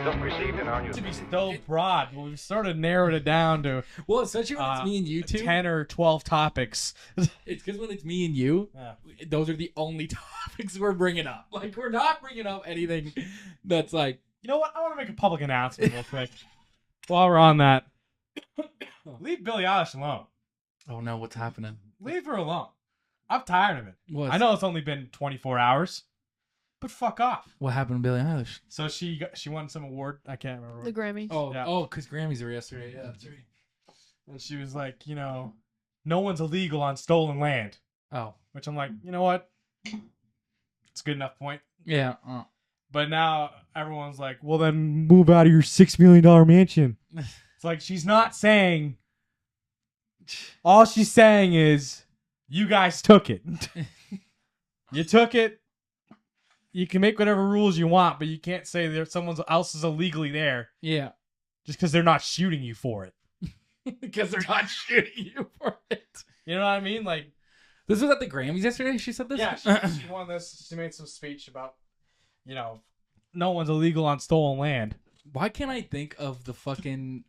Just received in our news. To be so broad, but we've sort of narrowed it down to Well, especially when it's me and you two. 10 or 12 topics. It's because when it's me and you, Yeah. those are the only topics we're bringing up. Like, we're not bringing up anything that's like, You know what? I want to make a public announcement real quick. While we're on that, leave Billie Eilish alone. oh no, what's happening? Leave her alone. I'm tired of it. What's, I know it's only been 24 hours, but fuck off. what happened to Billie Eilish? So she won some award. I can't remember. The Grammys. Oh, Yeah. because Grammys were yesterday. Yeah, that's right. And she was like, no one's illegal on stolen land. Oh, Which I'm like, you know what? It's a good enough point. yeah. But now everyone's like, well, then move out of your $6 million mansion. It's like she's not saying. All she's saying is, you guys took it. You took it. You can make whatever rules you want, but you can't say that someone else is illegally there Yeah. just because they're not shooting you for it. Because they're not shooting you for it. You know what I mean? Like, This was at the Grammys yesterday. She said this. yeah, she won this. She made some speech about, no one's illegal on stolen land. Why can't I think of the fucking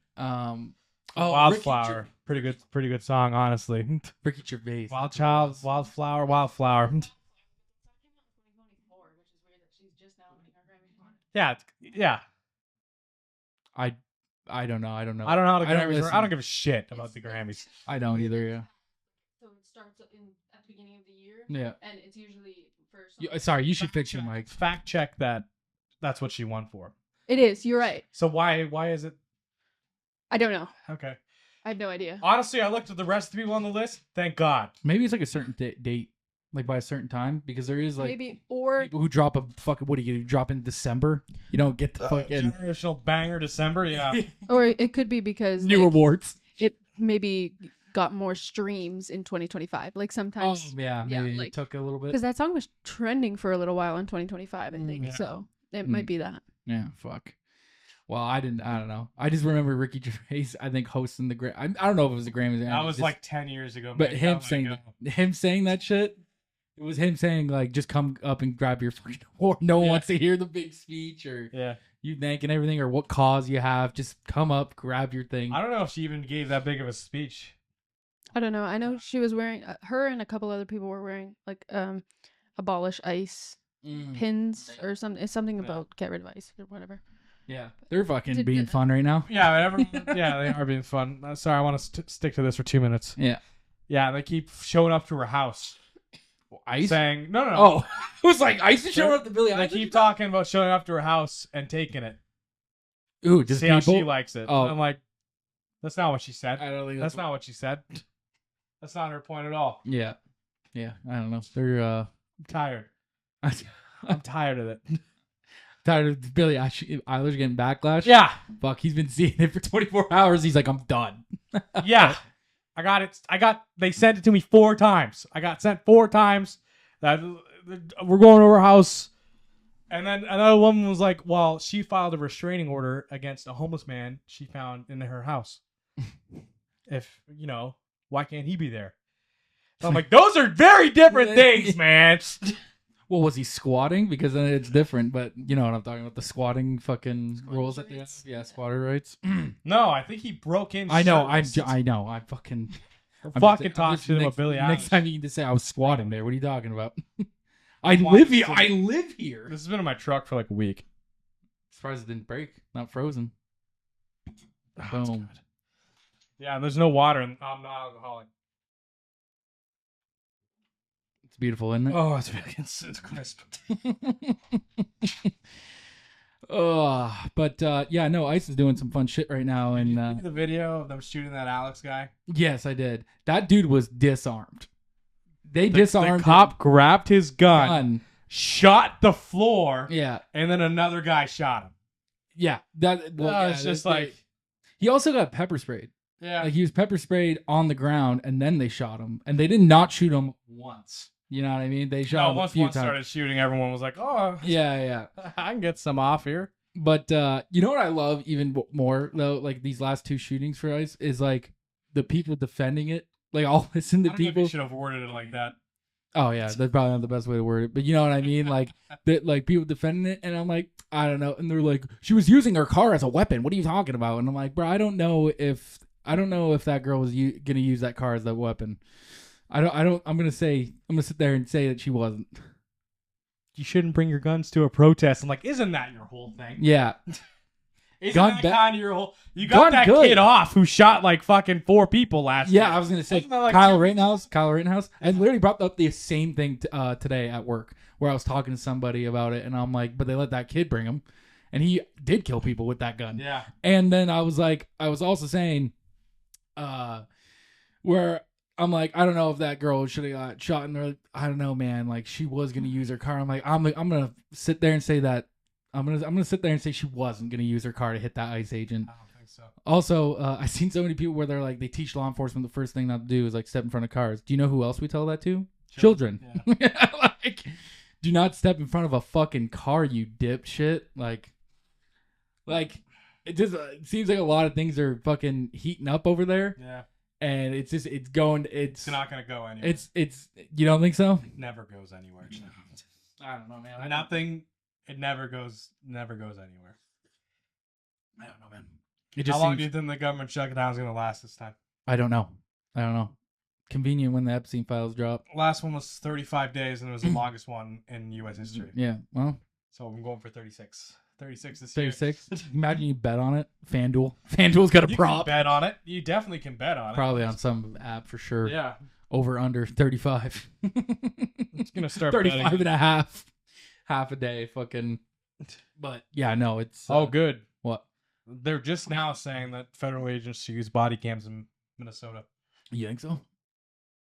Wildflower, pretty good song, honestly. Ricky Gervais. Wild Child, Wildflower. Yeah, yeah. I don't know. I don't know. I don't know how the I don't Grammys. listen. I don't give a shit about the Grammys. I don't either. Yeah. So it starts at the beginning of the year, Yeah. and it's usually for. Sorry, you should fix your mic. Fact check that. That's what she won for. It is. You're right. So why is it I don't know. okay? I have no idea. Honestly, I looked at the rest of the people on the list. Thank God. Maybe it's like a certain date, like by a certain time, because there is like Maybe or people who drop a fucking. What do you drop in December? You don't get the fucking Generational banger December. Yeah. or it could be because new awards. it maybe got more streams in 2025. Like Oh sometimes yeah, yeah, maybe like- it took a little bit. because that song was trending for a little while in 2025. I think Yeah. so. It might be that. Yeah, fuck. Well, I don't know. I just remember Ricky Gervais. I think hosting the Gram. I don't know if it was the Grammys. That was just- like 10 years ago. But man. him Gotta saying let it go. him saying that shit. It was him saying like, just come up and grab your fucking award. No one Yeah. wants to hear the big speech or Yeah. you thanking everything or what cause you have. Just come up, grab your thing. I don't know if she even gave that big of a speech. I don't know. I know she was wearing her and a couple other people were wearing like abolish ICE Mm. pins or something. It's something Yeah. about get rid of ICE or whatever. Yeah, they're fucking Did- being fun right now. Yeah, yeah, they are being fun. Sorry, I want to stick to this for 2 minutes. Yeah, Yeah, they keep showing up to her house Ice. saying, no. Oh, it was like Ice is showing up to Billie They Eilish. keep talking about showing up to her house and taking it. Ooh, just See how people. she likes it. Oh. I'm like, that's not what she said. I don't think That's not what she said. That's not her point at all. Yeah, yeah. I don't know. They're I'm tired. I'm tired of it. tired of Billie Eilish getting backlash. Yeah, Fuck, he's been seeing it for 24 hours. He's like, I'm done. yeah. I got it. They sent it to me 4 times. I got sent 4 times that we're going to her house. And then another woman was like, well, she filed a restraining order against a homeless man she found in her house. Why can't he be there? So I'm like, those are very different things, man. Well, was he squatting? Because then it's different. But you know what I'm talking about. The squatting fucking rules that they have. Yeah, squatter rights. No, I think he broke in. I know. shirtless. I know. I fucking. I'm fucking just- talk I'm just- shit about next- Billie Next Eilish. time you need to say I was squatting there. What are you talking about? I Why live is here. it- I live here. This has been in my truck for like a week. Surprised it didn't break. Not frozen. Oh, it's Boom. good. Yeah, and there's no water, and I'm not alcoholic. It's beautiful, isn't it? Oh, it's crisp. But yeah, no, Ice is doing some fun shit right now, and The video of them shooting that Alex guy. yes, I did. That dude was disarmed. They disarmed The cop grabbed his him. gun, shot the floor, Yeah, and then another guy shot him. yeah. That well, yeah, it's just they- like, he also got pepper sprayed. yeah. Like he was pepper sprayed on the ground, and then they shot him, and they did not shoot him once. You know what I mean? They shot No, him a once few one times. started shooting, everyone was like, "Oh, Yeah. I can get some off here." But you know what I love even more though, like these last 2 shootings for Ice is like the people defending it. Like I'll listen I to don't know if people. you should have worded it like that. Oh yeah, that's probably not the best way to word it, but you know what I mean. Like that, like people defending it, and I'm like, I don't know, and they're like, she was using her car as a weapon. What are you talking about? And I'm like, bro, I don't know if that girl was gonna use that car as a weapon. I'm gonna sit there and say that she wasn't. You shouldn't bring your guns to a protest. I'm like, isn't that your whole thing? Yeah. Isn't Gun that ba- kind of your whole? You got Gun that good. kid off who shot like fucking 4 people last year. Yeah, I was gonna say Wasn't that like Kyle 2 Rittenhouse. I literally brought up the same thing today at work, where I was talking to somebody about it, and I'm like, but they let that kid bring him, and he did kill people with that gun. Yeah. And then I was also saying, where I'm like, I don't know if that girl should have got shot, and they're like, I don't know, man. Like she was gonna use her car. I'm gonna sit there and say that. I'm gonna sit there and say she wasn't gonna use her car to hit that ICE agent. I don't think so. Also, I've seen so many people where they're like, they teach law enforcement the first thing not to do is like step in front of cars. Do you know who else we tell that to? Children. Yeah. Like, do not step in front of a fucking car, you dipshit. Like it just it seems like a lot of things are fucking heating up over there, Yeah. and it's not gonna go anywhere. it's you don't think so? It never goes anywhere. I don't know, man. Nothing. It never goes anywhere. I don't know, man. It just How long seems, do you think the government shutdown is gonna last this time? I don't know. Convenient when the Epstein files drop. Last one was 35 days, and it was the longest one in U.S. history. Yeah, well, So I'm going for 36. 36 this year. 36. Imagine you bet on it. FanDuel's got a You prop. can bet on it. You definitely can bet on it. Probably on some app for sure. Yeah. Over under 35. It's gonna start 35 betting. and a half. Half a day. Fucking. But yeah, no, it's. Oh, good. What? They're just now saying that federal agents should use body cams in Minnesota. You think so?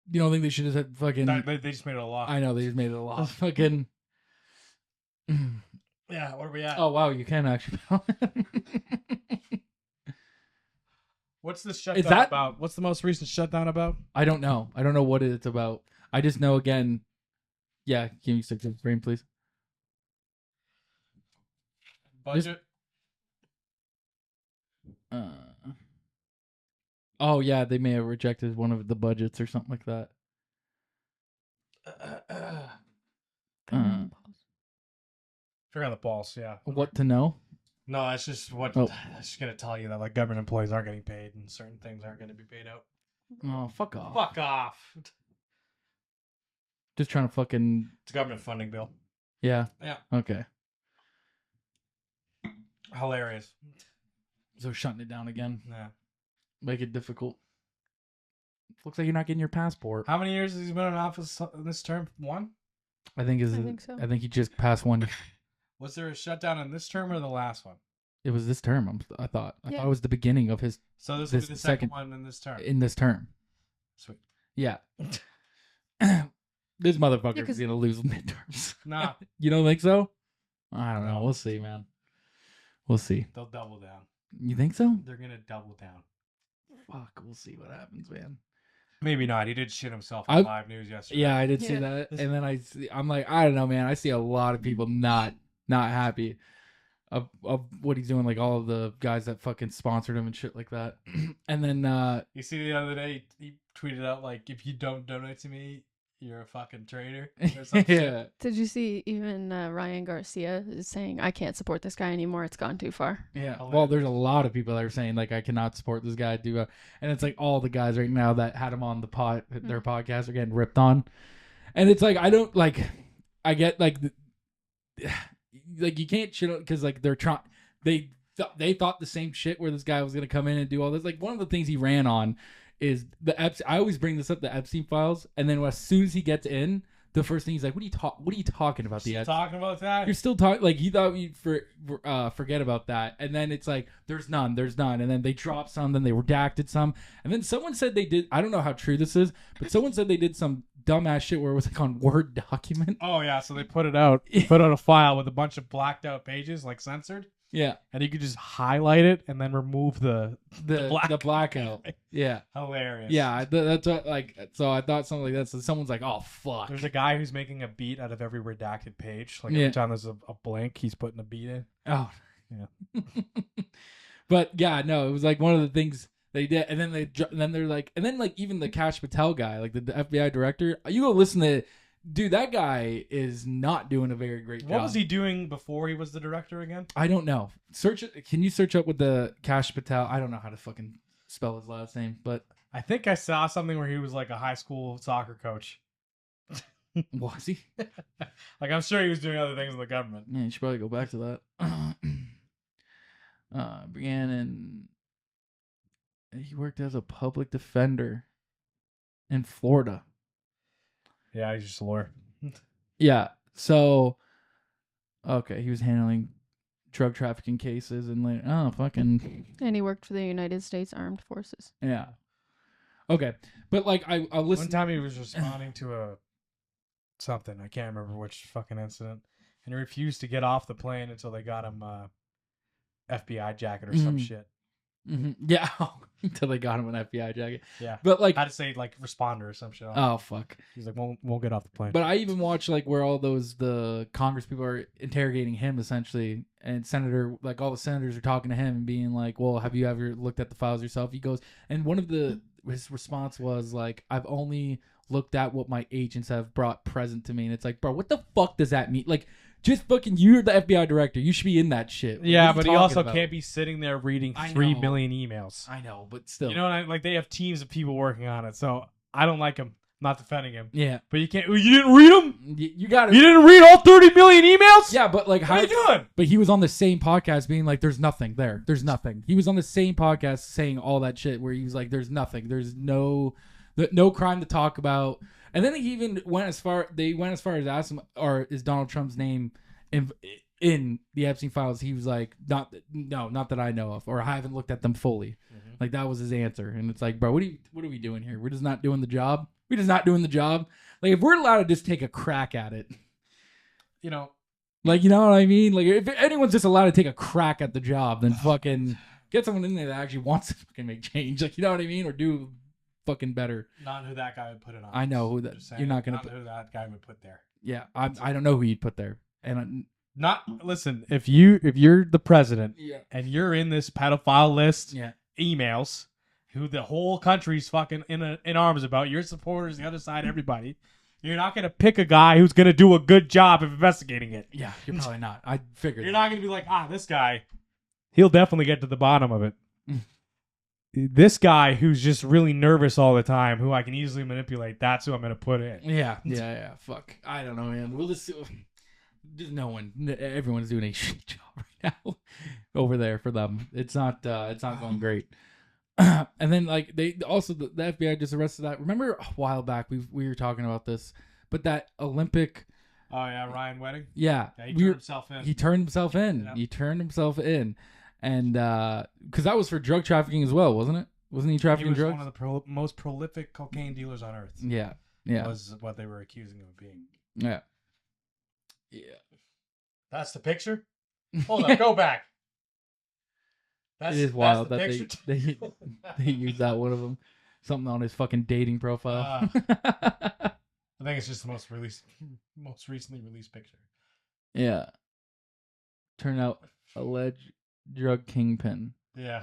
You don't think they should have said fucking. They just made it a law. I know, they just made it a law. Fucking. Yeah, where are we at? Oh, wow, you can actually. What's this shutdown that- about? What's the most recent shutdown about? I don't know. I don't know what it's about. I just know, again. Yeah, can you stick to the screen, please? Budget? Oh yeah, they may have rejected one of the budgets or something like that. Figure out the balls, yeah. What to know? No, that's just what Oh. it's just gonna tell you that like government employees aren't getting paid and certain things aren't gonna be paid out. Oh, fuck off. Fuck off. Just trying to fucking. It's a government funding bill. Yeah. Yeah. Okay. Hilarious. So shutting it down again. Yeah. Make it difficult. Looks like you're not getting your passport. How many years has he been in office in this term? 1? I think so. I think he just passed one. Was there a shutdown in this term or the last one? It was this term. I thought Yeah. it was the beginning of his So this will be This the second- second one in this term. in this term. Sweet. Yeah. This motherfucker Yeah, is 'cause- gonna lose midterms. Nah, You don't think so? I don't know. We'll see, man. We'll see. they'll double down. You think so? They're gonna double down. Fuck. We'll see what happens, man. Maybe not. He did shit himself I- on live news yesterday. Yeah, I did see Yeah. that, and then I'm like, I don't know, man. I see a lot of people not happy of what he's doing, like all of the guys that fucking sponsored him and shit like that. And then You see the other day he tweeted out like, "If you don't donate to me, you're a fucking traitor." Or some shit. yeah, Did you see even Ryan Garcia is saying, I can't support this guy anymore. It's gone too far. yeah. Hilarious. Well, there's a lot of people that are saying like I cannot support this guy. And it's like all the guys right now that had him on the their podcast are getting ripped on, and it's like I don't like. I get like. Like you can't shit because like they're trying they thought the same shit where this guy was gonna come in and do all this. Like one of the things he ran on is I always bring this up, the Epstein files, and then as soon as he gets in, the first thing he's like, what are you talking about? Still talking about that? You're still talking like he thought we'd forget about that, and then it's like there's none, and then they dropped some, then they redacted some, and then someone said they did. I don't know how true this is, but someone said they did some dumbass shit where it was like on Word document. Oh yeah, so they put it out, put out a file with a bunch of blacked out pages, like censored, Yeah, and you could just highlight it and then remove the the blackout. Yeah, hilarious. yeah. That's what like. So I thought something like that. So someone's like, oh fuck. There's a guy who's making a beat out of every redacted page. Like Yeah. every time there's a blank, he's putting a beat in. Oh, Yeah. But yeah, no, it was like one of the things they did, and then they're like, and then like even the Kash Patel guy, like the FBI director, you go listen to Dude, that guy is not doing a very great job. What was he doing before he was the director again? I don't know. Search it. Can you search up with the Kash Patel? I don't know how to fucking spell his last name, but I think I saw something where he was like a high school soccer coach. was he? Like, I'm sure he was doing other things in the government. Yeah, you should probably go back to that. Began in. He worked as a public defender in Florida. Yeah, he's just a lawyer. Yeah. So, okay, he was handling drug trafficking cases and like, oh, fucking. And he worked for the United States Armed Forces. Yeah. Okay. But like, I One listened. time he was responding to a something. I can't remember which fucking incident. And he refused to get off the plane until they got him FBI jacket or some shit. Yeah. Until they got him an FBI jacket. Yeah. But like, I had to say like responder or some shit. oh, fuck. He's like, won't get off the plane. But I even watched like where all the Congress people are interrogating him essentially, and all the senators are talking to him and being like, "Well, have you ever looked at the files yourself?" He goes, and one of his response was like, "I've only looked at what my agents have brought present to me," and it's like, bro, what the fuck does that mean? Like, just fucking, you're the FBI director, you should be in that shit. Like, yeah, what are but you he talking also about? can't be sitting there reading I 3 know. million emails. I know, but still, You know what I like? They have teams of people working on it, so I don't like him. I'm not defending him, yeah, but you can't. You didn't read them. you got You it. didn't read all 30 million emails. Yeah, but like, What how are you doing? But he was on the same podcast being like, there's nothing there. There's nothing. He was on the same podcast saying all that shit where he was like, there's nothing. There's no crime to talk about. And then he even went as far as asked him, or is Donald Trump's name in the Epstein files? He was like, not that I know of, or I haven't looked at them fully. Like, that was his answer. And it's like, bro, what are we doing here? We're just not doing the job. We're just not doing the job. Like, if we're allowed to just take a crack at it, You know, like, you know what I mean? Like, if anyone's just allowed to take a crack at the job, then fucking get someone in there that actually wants to fucking make change. Like, you know what I mean? Or do fucking better. not who that guy would put it on. I know who that. Just saying, You're not gonna. Not who that guy would put there. Yeah, I don't know who you'd put there. And Listen, if you're the president yeah, and you're in this pedophile list, yeah, emails, who the whole country's fucking in arms about, your supporters, the other side, everybody, you're not gonna pick a guy who's gonna do a good job of investigating it. yeah. You're probably not. I figured. You're not gonna be like, this guy, he'll definitely get to the bottom of it. This guy who's just really nervous all the time, who I can easily manipulate, that's who I'm gonna put in. Yeah. Fuck. I don't know, man. We'll just no one. Everyone's doing a shit job right now over there for them. It's not going great. And then like they also the FBI just arrested that. Remember a while back we were talking about this, but that Olympic. Oh yeah, Ryan Wedding. Yeah, Yeah, he turned himself in. He turned himself in. Yeah. He turned himself in, and because that was for drug trafficking as well, wasn't it? Wasn't he He trafficking was drugs? one of the most prolific cocaine dealers on earth. Yeah. Was what they were accusing him of being. Yeah. That's the picture. Hold on, go back. It is wild that's that the picture. they used that one of them, something on his fucking dating profile. I think it's just the most recently released picture. Yeah. Turned out alleged drug kingpin. Yeah.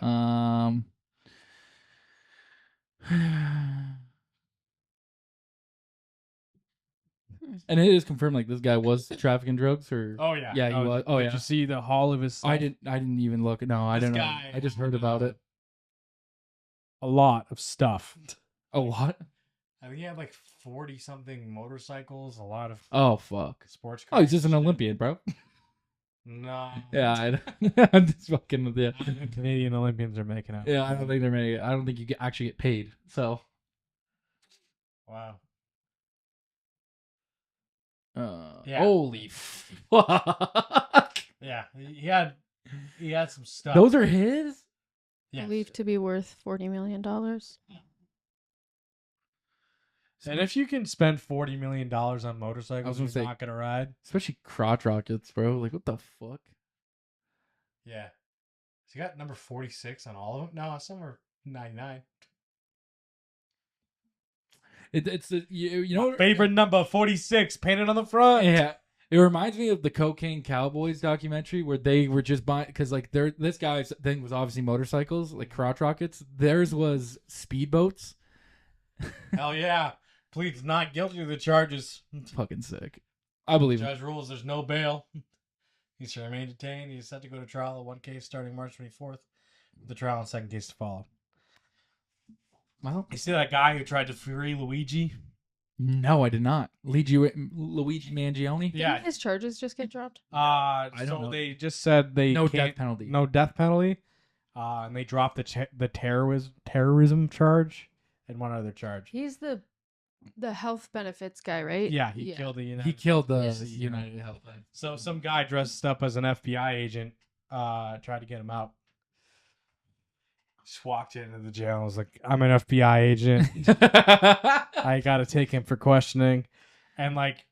And it is confirmed like this guy was trafficking drugs, or Oh yeah. yeah, he was. Oh Did yeah. you see the haul of his stuff? I didn't even look. No, I This don't know. guy I just heard about it. A lot of stuff. A lot. I think he had like 40 something motorcycles, a lot of Oh fuck. sports Oh, cars. he's just an and shit. Olympian, bro. No. Yeah, I'm just fucking with you. I don't think Canadian Olympians are making out. Yeah, I don't think they're making it. I don't think you actually get paid. So, Wow. Yeah. holy fuck. Yeah. He had some stuff. Those are his? Yeah. Believed to be worth $40 million. And if you can spend $40 million on motorcycles, gonna you're say- not gonna ride. Especially crotch rockets, bro. Like, what the fuck? Yeah. So you got number 46 on all of them? No, some are 99. It's the you know Favorite number 46 painted on the front. Yeah, it reminds me of the Cocaine Cowboys documentary where they were just buying because like this guy's thing was obviously motorcycles, like crotch rockets. Theirs was speedboats. Hell yeah. pleads not guilty to the charges. Fucking sick. I believe it. Judge rules there's no bail. He shall remain detained. He is set to go to trial in one case starting March 24th. The trial and second case to follow. Well, You see that guy who tried to free Luigi? no, I did not. Luigi Mangione? Yeah. Didn't his charges just get dropped? don't So know. they just said they No can't- death penalty. No death penalty. And they dropped the terrorism charge and one other charge. He's the health benefits guy, right? Yeah, he killed the He killed the Yes. United Health. So some guy dressed up as an FBI agent tried to get him out. Just walked into the jail and was like, I'm an FBI agent. I gotta take him for questioning. And like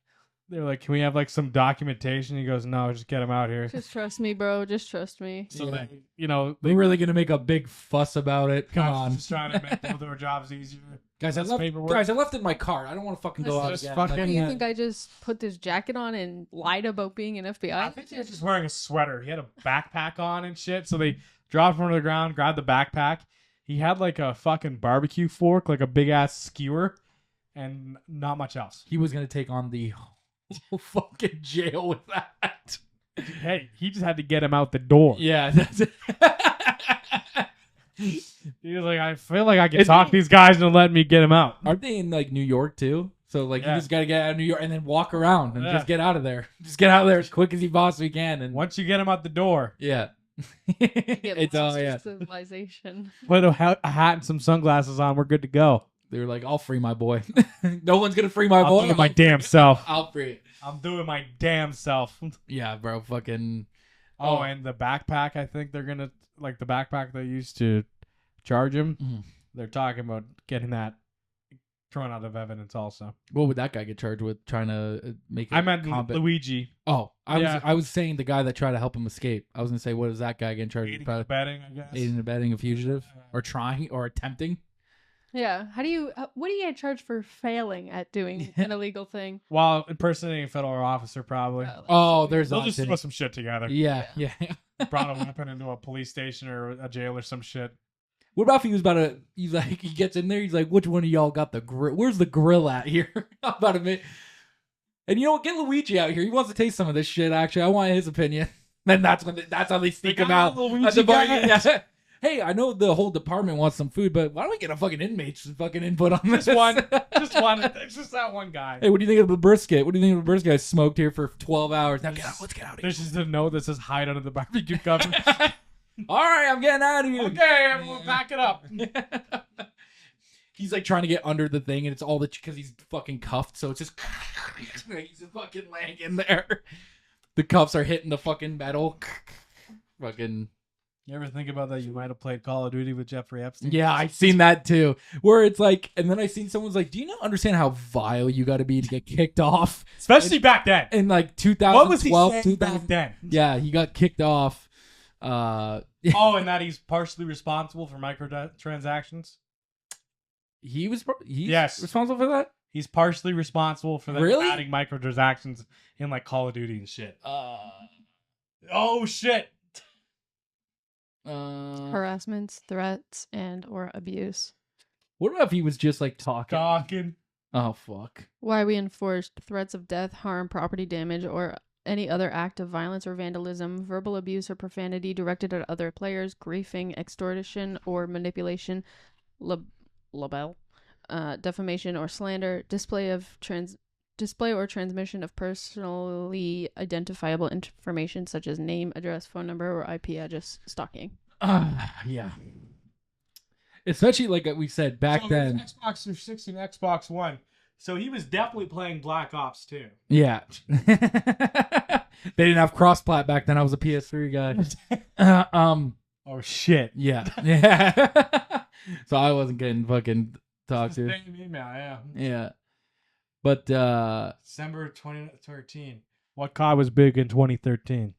they're like, can we have like some documentation? He goes, no, just get him out here. Just trust me, bro. Just trust me. So Yeah. they, We're really gonna make a big fuss about it. Come guys on, just trying to make their jobs easier. guys! I Less left. paperwork. Guys, I left it in my car. I don't want to fucking go out Just again. fucking- What do Like, you think I just put this jacket on and lied about being an I FBI? think he was just wearing a sweater. He had a backpack on and shit. So they dropped him to the ground, grabbed the backpack. He had like a fucking barbecue fork, like a big ass skewer, and not much else. he was gonna take on the whole fucking jail with that. Hey, he just had to get him out the door. Yeah, that's it. He was like, I feel like I can Isn't talk he- these guys and let me get him out. Aren't they in like New York too? So like Yeah. you just gotta get out of New York and then walk around and Yeah. just get out of there. Just get out of there as quick as you possibly can. And Once you get him out the door, yeah, Get it's lost all in yeah. civilization. put a hat and some sunglasses on, we're good to go. They were like, "I'll free my boy." No one's gonna free my I'll boy. do it my damn self. I'll free it. I'm doing my damn self. Yeah, bro. Fucking. Oh, and the backpack, I think they're gonna like the backpack they used to charge him. Mhm. They're talking about getting that thrown out of evidence also. What would that guy get charged with? Trying to make it I meant combat- Luigi. Oh, Yeah. I was saying the guy that tried to help him escape. I was gonna say, what is that guy getting charged with? Aiding and Probably abetting, I guess. aiding and abetting a fugitive, or trying, or attempting. Yeah. How do you? What do you get charged for failing at doing an illegal thing? While impersonating a federal officer, probably. Oh, there's They'll just option. throw some shit together. Yeah. Brought a weapon into a police station or a jail or some shit. What about if he was about to? He's like, he gets in there. He's like, which one of y'all got the grill? Where's the grill at here? I'm about to admit. And you know what? Get Luigi out here. He wants to taste some of this shit. Actually, I want his opinion. Then that's how they sneak him out. Luigi At the bar. guy. Yeah. Hey, I know the whole department wants some food, but why don't we get a fucking inmate's fucking input on this? Just one. Just one. It's just that one guy. Hey, what do you think of the brisket? What do you think of the brisket? I smoked here for 12 hours. Now get out. Let's get out of here. There's just a note that says hide under the barbecue cover. All right, I'm getting out of here. Okay, everyone, back it up. He's like trying to get under the thing, and it's all the because he's fucking cuffed, so it's just he's just fucking laying in there. The cuffs are hitting the fucking metal. Fucking You ever think about that? You might have played Call of Duty with Jeffrey Epstein. yeah, I've seen that too. Where it's like, and then I seen someone's like, "Do you not understand how vile you got to be to get kicked off?" Especially back then. In like 2012, What was he saying 2000 back then? Yeah, he got kicked off. Oh, and that he's partially responsible for microtransactions. He's Yes. responsible for that. He's partially responsible for them Really? adding microtransactions in like Call of Duty and shit. Oh shit! Harassments, threats, and or abuse. What about if he was just like talking? Talking. Oh fuck. Why we enforced threats of death, harm, property damage, or any other act of violence or vandalism, verbal abuse or profanity directed at other players, griefing, extortion or manipulation, libel, defamation or slander, display or transmission of personally identifiable information such as name, address, phone number, or IP address, stalking. Yeah. Especially like we said back So then. it was Xbox 360 and Xbox One. So he was definitely playing Black Ops 2. Yeah. They didn't have cross-plat back then. I was a PS3 guy. Oh shit! Yeah. Yeah. So I wasn't getting fucking talked to. Same email, yeah. Yeah. But December 2013. What COD was big in 2013?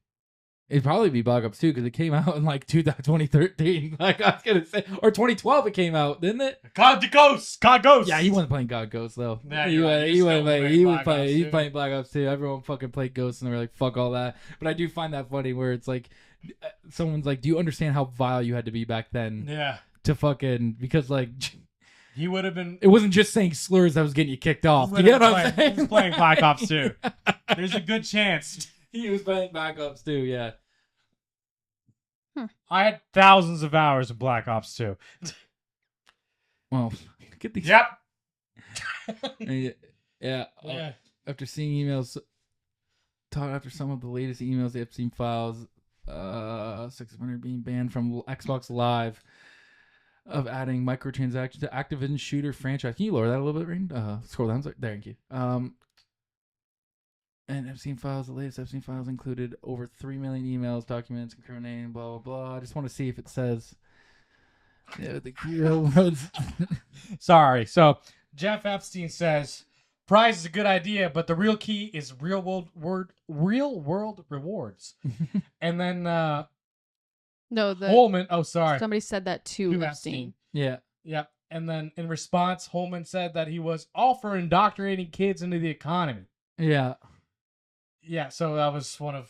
it'd probably be Black Ops 2 because it came out in like 2013. Like I was gonna say, or 2012 it came out, didn't it? COD Ghosts! COD Ghosts! Yeah, he wasn't playing God Ghosts though. Yeah, he you're right. was, He's he still was playing, playing he was Black playing, Ops he's 2. playing Black Ops 2. Everyone fucking played Ghosts and they were like, fuck all that. But I do find that funny where it's like, someone's like, do you understand how vile you had to be back then Yeah. to fucking, because like, He would have been. It wasn't just saying slurs that was getting you kicked off. You get what I'm saying? He was playing Black Ops 2. There's a good chance. He was playing Black Ops 2, yeah. I had thousands of hours of Black Ops 2. Well, get these. Yep. Yeah. After seeing emails, after some of the latest emails, the Epstein files, 600 being banned from Xbox Live of adding microtransactions to Activision shooter franchise. Can you lower that a little bit, Rain? Scroll down. There, thank you. And Epstein files, the latest Epstein files included over 3 million emails, documents, incriminating, blah, blah, blah. I just want to see if it says... Yeah, the real words. Sorry. So Jeff Epstein says, prize is a good idea, but the real key is real world rewards. And then No, Holman. Oh, sorry. somebody said that to To Epstein. Yeah. Yep. And then in response, Holman said that he was all for indoctrinating kids into the economy. Yeah. Yeah. So that was one of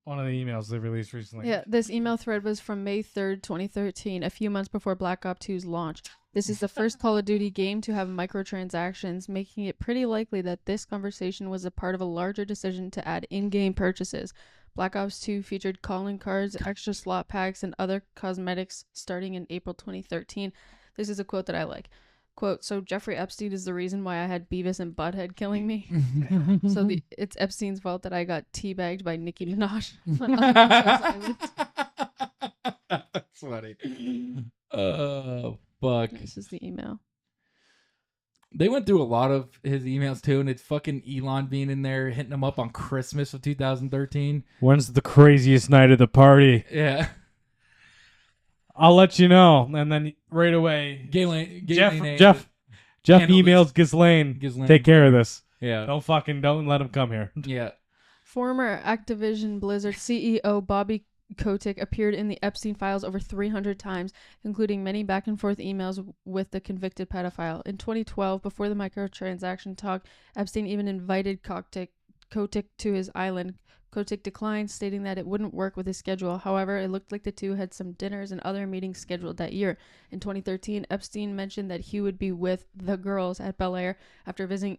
the emails they released recently. Yeah, this email thread was from May 3rd, 2013, a few months before Black Ops 2's launch. This is the first Call of Duty game to have microtransactions, making it pretty likely that this conversation was a part of a larger decision to add in-game purchases. Black Ops 2 featured calling cards, extra slot packs, and other cosmetics starting in April 2013. This is a quote that I like. Quote, so Jeffrey Epstein is the reason why I had Beavis and Butthead killing me. So it's Epstein's fault that I got teabagged by Nicki Minaj. That's funny. Oh, fuck. This is the email. They went through a lot of his emails too, and it's fucking Elon being in there hitting him up on Christmas of 2013. When's the craziest night of the party? Yeah. I'll let you know. And then right away, Jeff emails Ghislaine. Take care of this. Yeah. Don't let him come here. Yeah. Former Activision Blizzard CEO Bobby Kotick appeared in the Epstein files over 300 times, including many back and forth emails with the convicted pedophile. In 2012, before the microtransaction talk, Epstein even invited Kotick to his island. Kotick declined, stating that it wouldn't work with his schedule. However, it looked like the two had some dinners and other meetings scheduled that year. In 2013, Epstein mentioned that he would be with the girls at Bel Air after visiting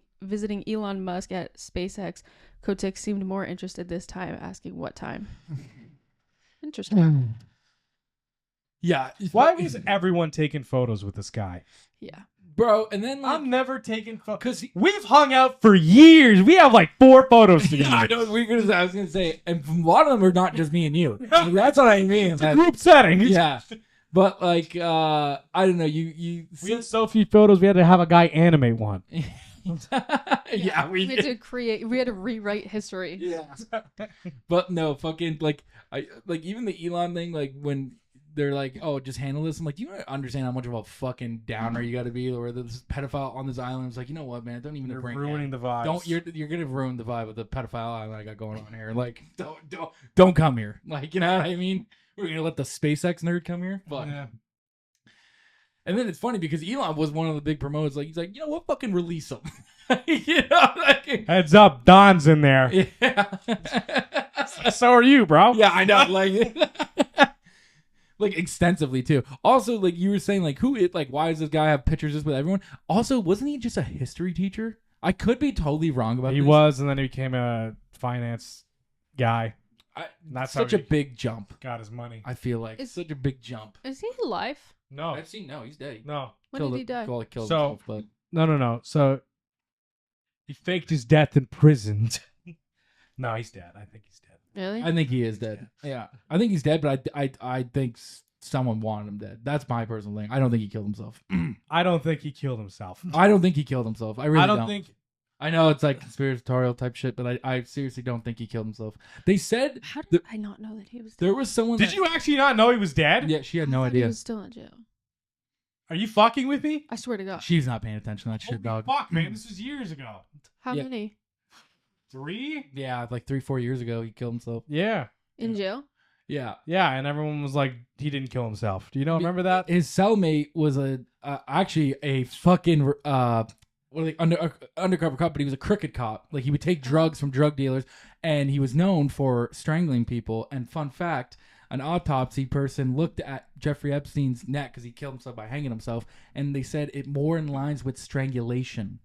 Elon Musk at SpaceX. Kotick seemed more interested this time, asking what time. Interesting. Yeah. Why was everyone taking photos with this guy? Yeah. Bro, and then like, I'm never taking photos. because We've hung out for years. We have like 4 photos together. I know I was gonna say, and a lot of them are not just me and you. That's what I mean. Group setting. Yeah, but like, I don't know. You We had so few photos. We had to have a guy animate one. yeah, we had to rewrite history. Yeah, but no, fucking like even the Elon thing, like when they're like, oh, just handle this. I'm like, do you understand how much of a fucking downer you got to be, or this pedophile on this island? It's like, you know what, man? Don't even You're bring ruining the vibe. You're gonna ruin the vibe of the pedophile island I got going on here. Like, don't come here. Like, you know what I mean? We're gonna let the SpaceX nerd come here. Fuck. Yeah. And then it's funny because Elon was one of the big promoters. Like, he's like, you know what? Fucking release him. You know, like, Heads up, Don's in there. yeah. So are you, bro. Yeah, I know. Like, like extensively too. Also, like you were saying, like why does this guy have pictures just with everyone? Also, wasn't he just a history teacher? I could be totally wrong about He this. was, and then he became a finance guy. That's such how a he big jump. got his money. I feel like Is- such a big jump. Is he alive? No, I've seen he's dead. no, When did he die? Killed So- himself, but no. So he faked his death in prison. No, he's dead. I think he's dead. Really? I think he is dead. Yeah, I think he's dead, but I think someone wanted him dead. That's my personal thing. I don't think he killed himself. I don't think he killed himself. I don't think he killed himself. I really I don't think. I know it's like conspiratorial type shit, but I seriously don't think he killed himself. They said How did I not know that he was dead? there was someone. Did that- you actually not know he was dead? Yeah, she had no I thought idea. He was still in jail. Are you fucking with me? I swear to God. She's not paying attention to that shit, Holy dog. fuck, man! This was years ago. How Yeah. many? 3? Yeah, like 3-4 years ago, he killed himself. Yeah, In jail? Yeah, yeah, and everyone was like, he didn't kill himself. Do you know? Remember that? his cellmate was actually a fucking undercover cop, but he was a crooked cop. Like he would take drugs from drug dealers, and he was known for strangling people. And fun fact, an autopsy person looked at Jeffrey Epstein's neck because he killed himself by hanging himself, and they said it more in lines with strangulation.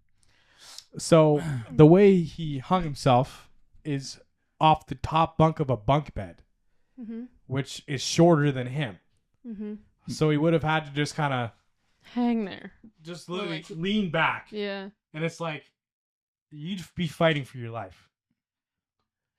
So the way he hung himself is off the top bunk of a bunk bed, Mm-hmm. which is shorter than him. Mm-hmm. So he would have had to just kind of Hang there. just Well, literally like- lean back. Yeah. And it's like, you'd be fighting for your life.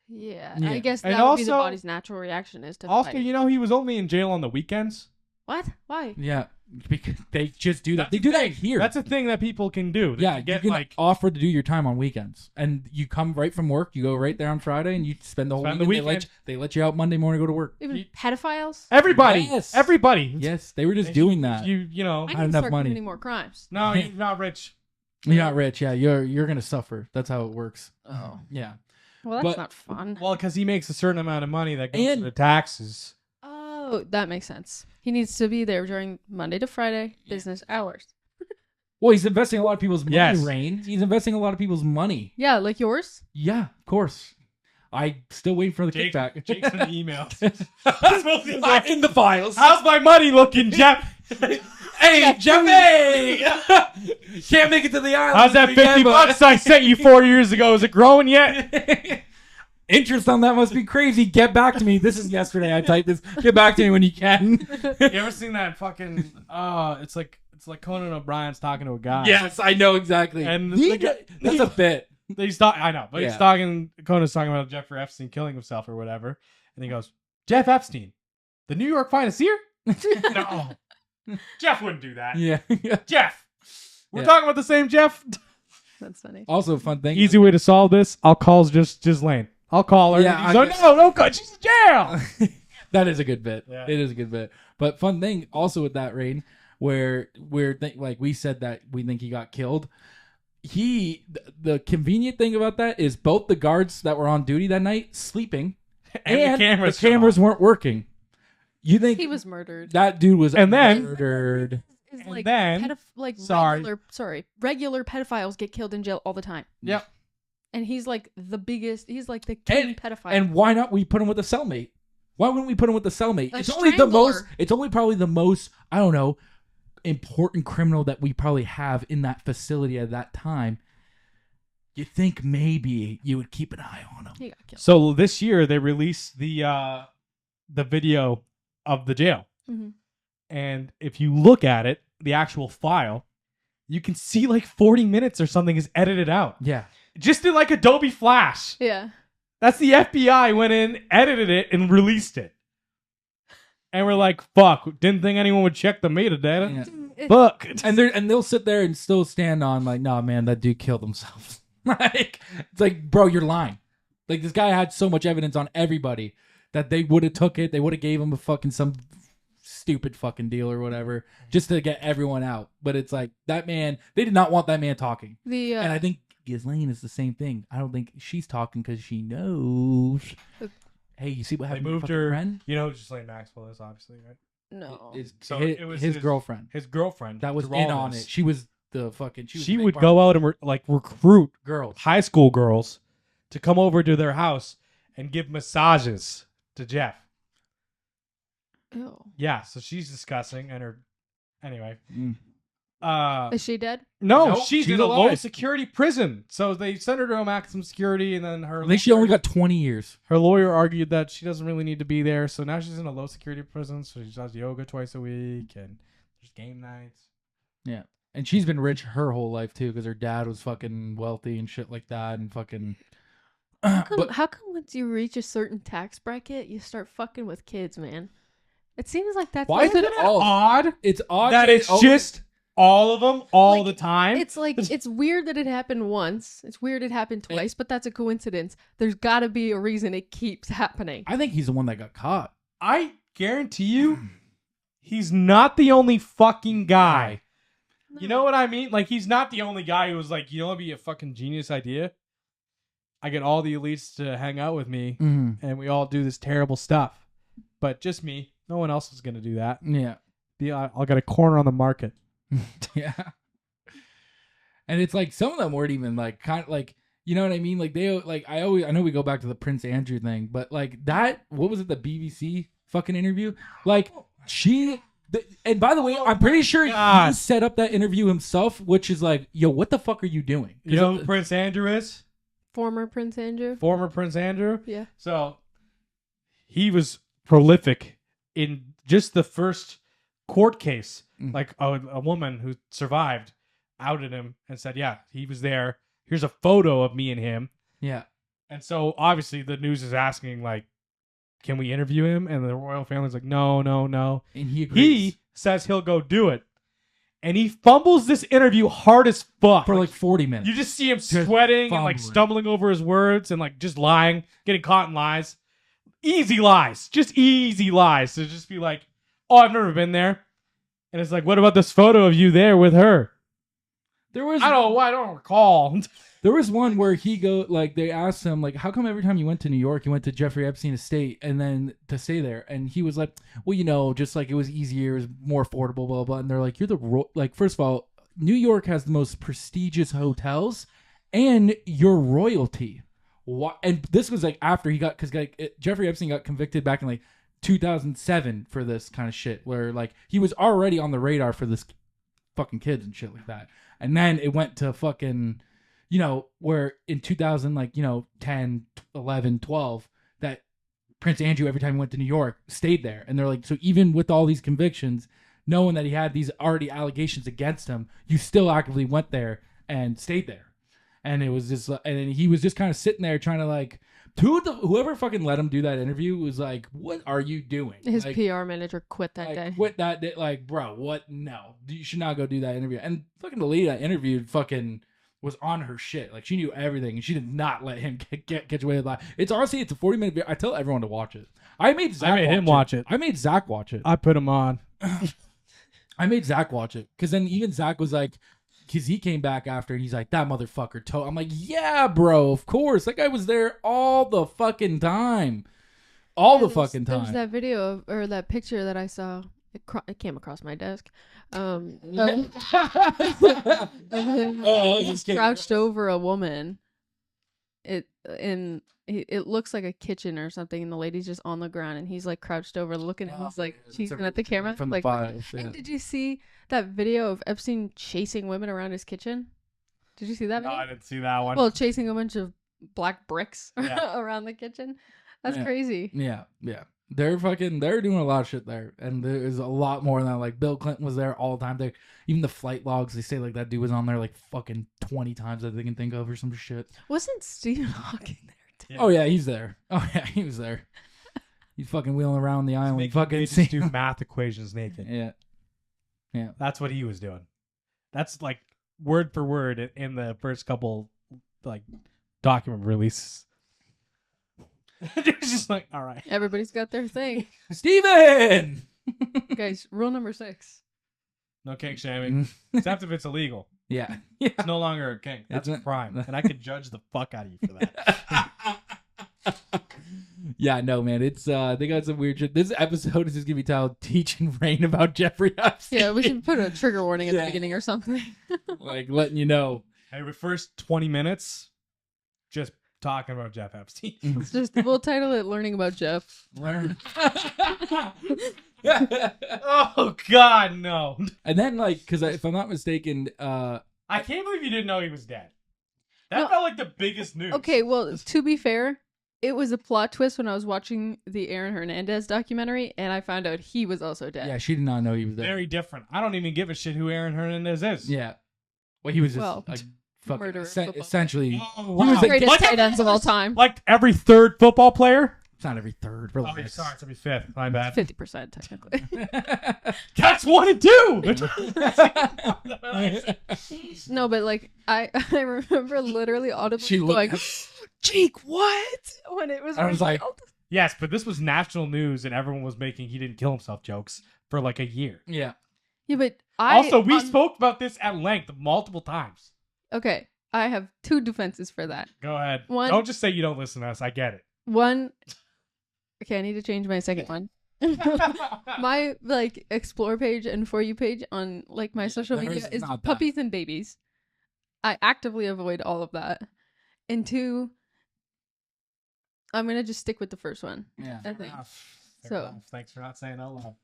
Yeah. Yeah. I guess And that would be the also- body's natural reaction is to Also, fight. you know, he was only in jail on the weekends. What? Why? Yeah, because they just do that. That's They the do that thing. here. That's a thing that people can do. They yeah, can get you can like offer to do your time on weekends, and you come right from work. You go right there on Friday, and you spend the whole Spend the weekend. weekend. They let you out Monday morning, go to work. Even He- pedophiles? everybody. Yes. Everybody. Yes, they were just If doing that. You know. I had need to enough start money. committing more crimes. No, you're not rich. You're not rich. Yeah, you're gonna suffer. That's how it works. Oh. Yeah. Well, that's But- not fun. Well, because he makes a certain amount of money that goes And- to the taxes. Oh, that makes sense. He needs to be there during Monday to Friday business hours. Well, he's investing a lot of people's money. Yes. Rain. He's investing a lot of people's money. Yeah, like yours. Yeah, of course. I still waiting for the kickback. Jake's in the emails. In the files. How's my money looking, Jeff? Hey, Jeffy! Can't make it to the island. How's that this 50 weekend, but- bucks I sent you 4 years ago? Is it growing yet? Interest on that must be crazy. Get back to me. This is yesterday. I typed this. Get back to me when you can. You ever seen that fucking? It's like Conan O'Brien's talking to a guy. Yes, I know exactly. And He- the guy- that's a bit. He's talking. I know, but Yeah. he's talking. Conan's talking about Jeffrey Epstein killing himself or whatever, and he goes, "Jeff Epstein, the New York financier? No, Jeff wouldn't do that. Yeah. Jeff, we're Yeah. talking about the same Jeff. That's funny. Also, a fun thing. Easy way to solve this. I'll call just Ghislaine. I'll call her. Yeah, He's like, I- no, don't go. She's in jail. That is a good bit. Yeah. It is a good bit. But fun thing also with that Rain, where like we said that we think he got killed. The convenient thing about that is both the guards that were on duty that night sleeping, And the cameras weren't working. You think He was murdered. that dude was And then- murdered? Is and then- sorry. regular pedophiles get killed in jail all the time. Yep. And he's like the biggest. He's like the king pedophile. And why not we put him with a cellmate? Why wouldn't we put him with a cellmate? A It's only the most. strangler. It's only probably the most. I don't know. Important criminal that we probably have in that facility at that time. You think maybe you would keep an eye on him? he got killed. So this year they released the video of the jail, Mhm. and if you look at it, the actual file, you can see like 40 minutes or something is edited out, Yeah. just in like Adobe Flash. Yeah. That's the FBI went in, edited it, and released it. And we're like, fuck, didn't think anyone would check the metadata. Yeah. Fuck. And they'll sit there and still stand on like, nah, man, that dude killed himself. Like, it's like, bro, you're lying. Like, this guy had so much evidence on everybody that they would have took it. They would have gave him a fucking some stupid fucking deal or whatever just to get everyone out. But it's like that man. They did not want that man talking. The And I think Ghislaine is the same thing. I don't think she's talking because she knows. Hey, you see what They happened to your moved fucking her. friend? You know who Ghislaine Maxwell is, obviously, right? no. So his, it was his his- girlfriend His girlfriend. that was through in all on this. it. She was the fucking. She the would big go out and recruit girls. high school girls to come over to their house and give massages to Jeff. Ew. Yeah, so she's discussing and her anyway. Mm. Is she dead? No, Nope, she's she's in a low alive. security prison. So they sent her to a maximum security, and then I think she only got 20 years. her lawyer argued that she doesn't really need to be there. So now she's in a low security prison. So she does yoga twice a week, and there's game nights. Yeah. And she's been rich her whole life too, because her dad was fucking wealthy and shit like that, and fucking. But How come once you reach a certain tax bracket, you start fucking with kids, man? It seems like that's why is like, it all Odd It's odd that it's oh, just all of them all Like, the time. it's like it's weird that it happened once. It's weird it happened twice, but that's a coincidence. There's got to be a reason it keeps happening. I think he's the one that got caught. I guarantee you, he's not the only fucking guy. You know what I mean? Like, he's not the only guy who was like, you know, it'd be a fucking genius idea. I get all the elites to hang out with me, Mm-hmm. and we all do this terrible stuff. But just me. No one else is gonna do that. Yeah. I'll get a corner on the market. Yeah. And it's like some of them weren't even like kind of like, you know what I mean? Like they like I know we go back to the Prince Andrew thing, but like that, what was it, the BBC fucking interview. Like and by the way, I'm pretty sure God. he set up that interview himself, which is like, yo, what the fuck are you doing? You know who Prince Andrew is? Former Prince Andrew. Former Prince Andrew. Yeah. So he was prolific in just the first court case. Like a woman who survived outed him and said, yeah, he was there. Here's a photo of me and him. Yeah. And so obviously the news is asking, like, can we interview him? And the royal family's like, no. And he agrees. He says he'll go do it. And he fumbles this interview hard as fuck. For like 40 minutes. You just see him sweating and like fumbling. stumbling over his words and like just lying, getting caught in lies. Easy lies. Just easy lies. So just be like, oh, I've never been there. And it's like, what about this photo of you there with her? There was I don't recall. There was one where they asked him, like, how come every time you went to New York, you went to Jeffrey Epstein estate and then to stay there? And he was like, well, just like it was easier, it was more affordable, blah, blah, blah. And they're like, first of all, New York has the most prestigious hotels and you're royalty. And this was like after he got, because Jeffrey Epstein got convicted back in like 2007 for this kind of shit where like he was already on the radar for this fucking kids and shit like that. And then it went to fucking... where in 2000, 10, 11, 12, that Prince Andrew, every time he went to New York, stayed there. And they're like, so even with all these convictions, knowing that he had these already allegations against him, you still actively went there and stayed there. And it was just, and he was just kind of sitting there trying to like, whoever fucking let him do that interview was like, what are you doing? His like, PR manager quit that day. Quit that day. Like, bro, what? No, you should not go do that interview. And fucking the lady that interviewed fucking was on her shit. Like, she knew everything, and she did not let him catch away with that. It's honestly, it's a 40-minute video. I tell everyone to watch it. I made him watch it. I made Zach watch it. I put him on. I made Zach watch it. Because then even Zach was like, because he came back after, and he's like, that motherfucker I'm like, yeah, bro, of course. That guy was there all the fucking time. Fucking time. There's that video or that picture that I saw. It came across my desk. Crouched over a woman. It looks like a kitchen or something, and the lady's just on the ground, and he's like crouched over, looking. And he's like cheesing at the camera. From like, the files. Yeah. and did you see that video of Epstein chasing women around his kitchen? Did you see that No, video? I didn't see that one. Well, chasing a bunch of black bricks Yeah. around the kitchen. That's crazy. Yeah. They're doing a lot of shit there, and there's a lot more than that. Like Bill Clinton was there all the time. Even the flight logs, they say like that dude was on there like fucking 20 times that they can think of or some shit. Wasn't Stephen Hawking there too? Yeah. Oh yeah, he's there. Oh yeah, he was there. He's fucking wheeling around the island. Fucking just do math equations naked. Yeah. That's what he was doing. That's like word for word in the first couple like document releases. It was just like, all right. Everybody's got their thing. Steven! Guys, rule number 6. No kink shaming. Except if it's illegal. Yeah. It's no longer a kink. That's a crime. And I could judge the fuck out of you for that. Yeah, no, man. It's they got some weird shit. This episode is just gonna be titled Teach and Rain about Jeffrey Epstein. Yeah, we should put a trigger warning at the beginning or something. Like letting you know. Hey, the first 20 minutes, just talking about Jeff Epstein. It's just, we'll title it Learning About Jeff. Learn. Oh, God, no. And then, like, because if I'm not mistaken, I can't believe you didn't know he was dead. That No. felt like the biggest news. Okay, well, to be fair, it was a plot twist when I was watching the Aaron Hernandez documentary, and I found out he was also dead. yeah, she did not know he was there. Very different. I don't even give a shit who Aaron Hernandez is. Yeah. Well, he was just Well, like fucking murderer football essentially. Oh, He was wow. like, Greatest Like tight ends of all time. Like every third football player? it's not every third. Oh, Relax. yeah, sorry, it's every fifth. My bad. 50% technically. That's 1 and 2. No, but like I remember literally audibly She going, looked. "Cheek, what?" when it was. I was like- revealed. Yes, but this was national news, and everyone was making he didn't kill himself jokes for like a year. Yeah. Yeah, but Also, we spoke about this at length multiple times. Okay, I have 2 defenses for that. Go ahead. One- Don't just say you don't listen to us. I get it. One. Okay, I need to change my second one. My like explore page and for you page on like my social There media is is not that. puppies and babies. I actively avoid all of that. And 2, I'm gonna just stick with the first one. Yeah. I think. Fair So- enough. Thanks for not saying out loud.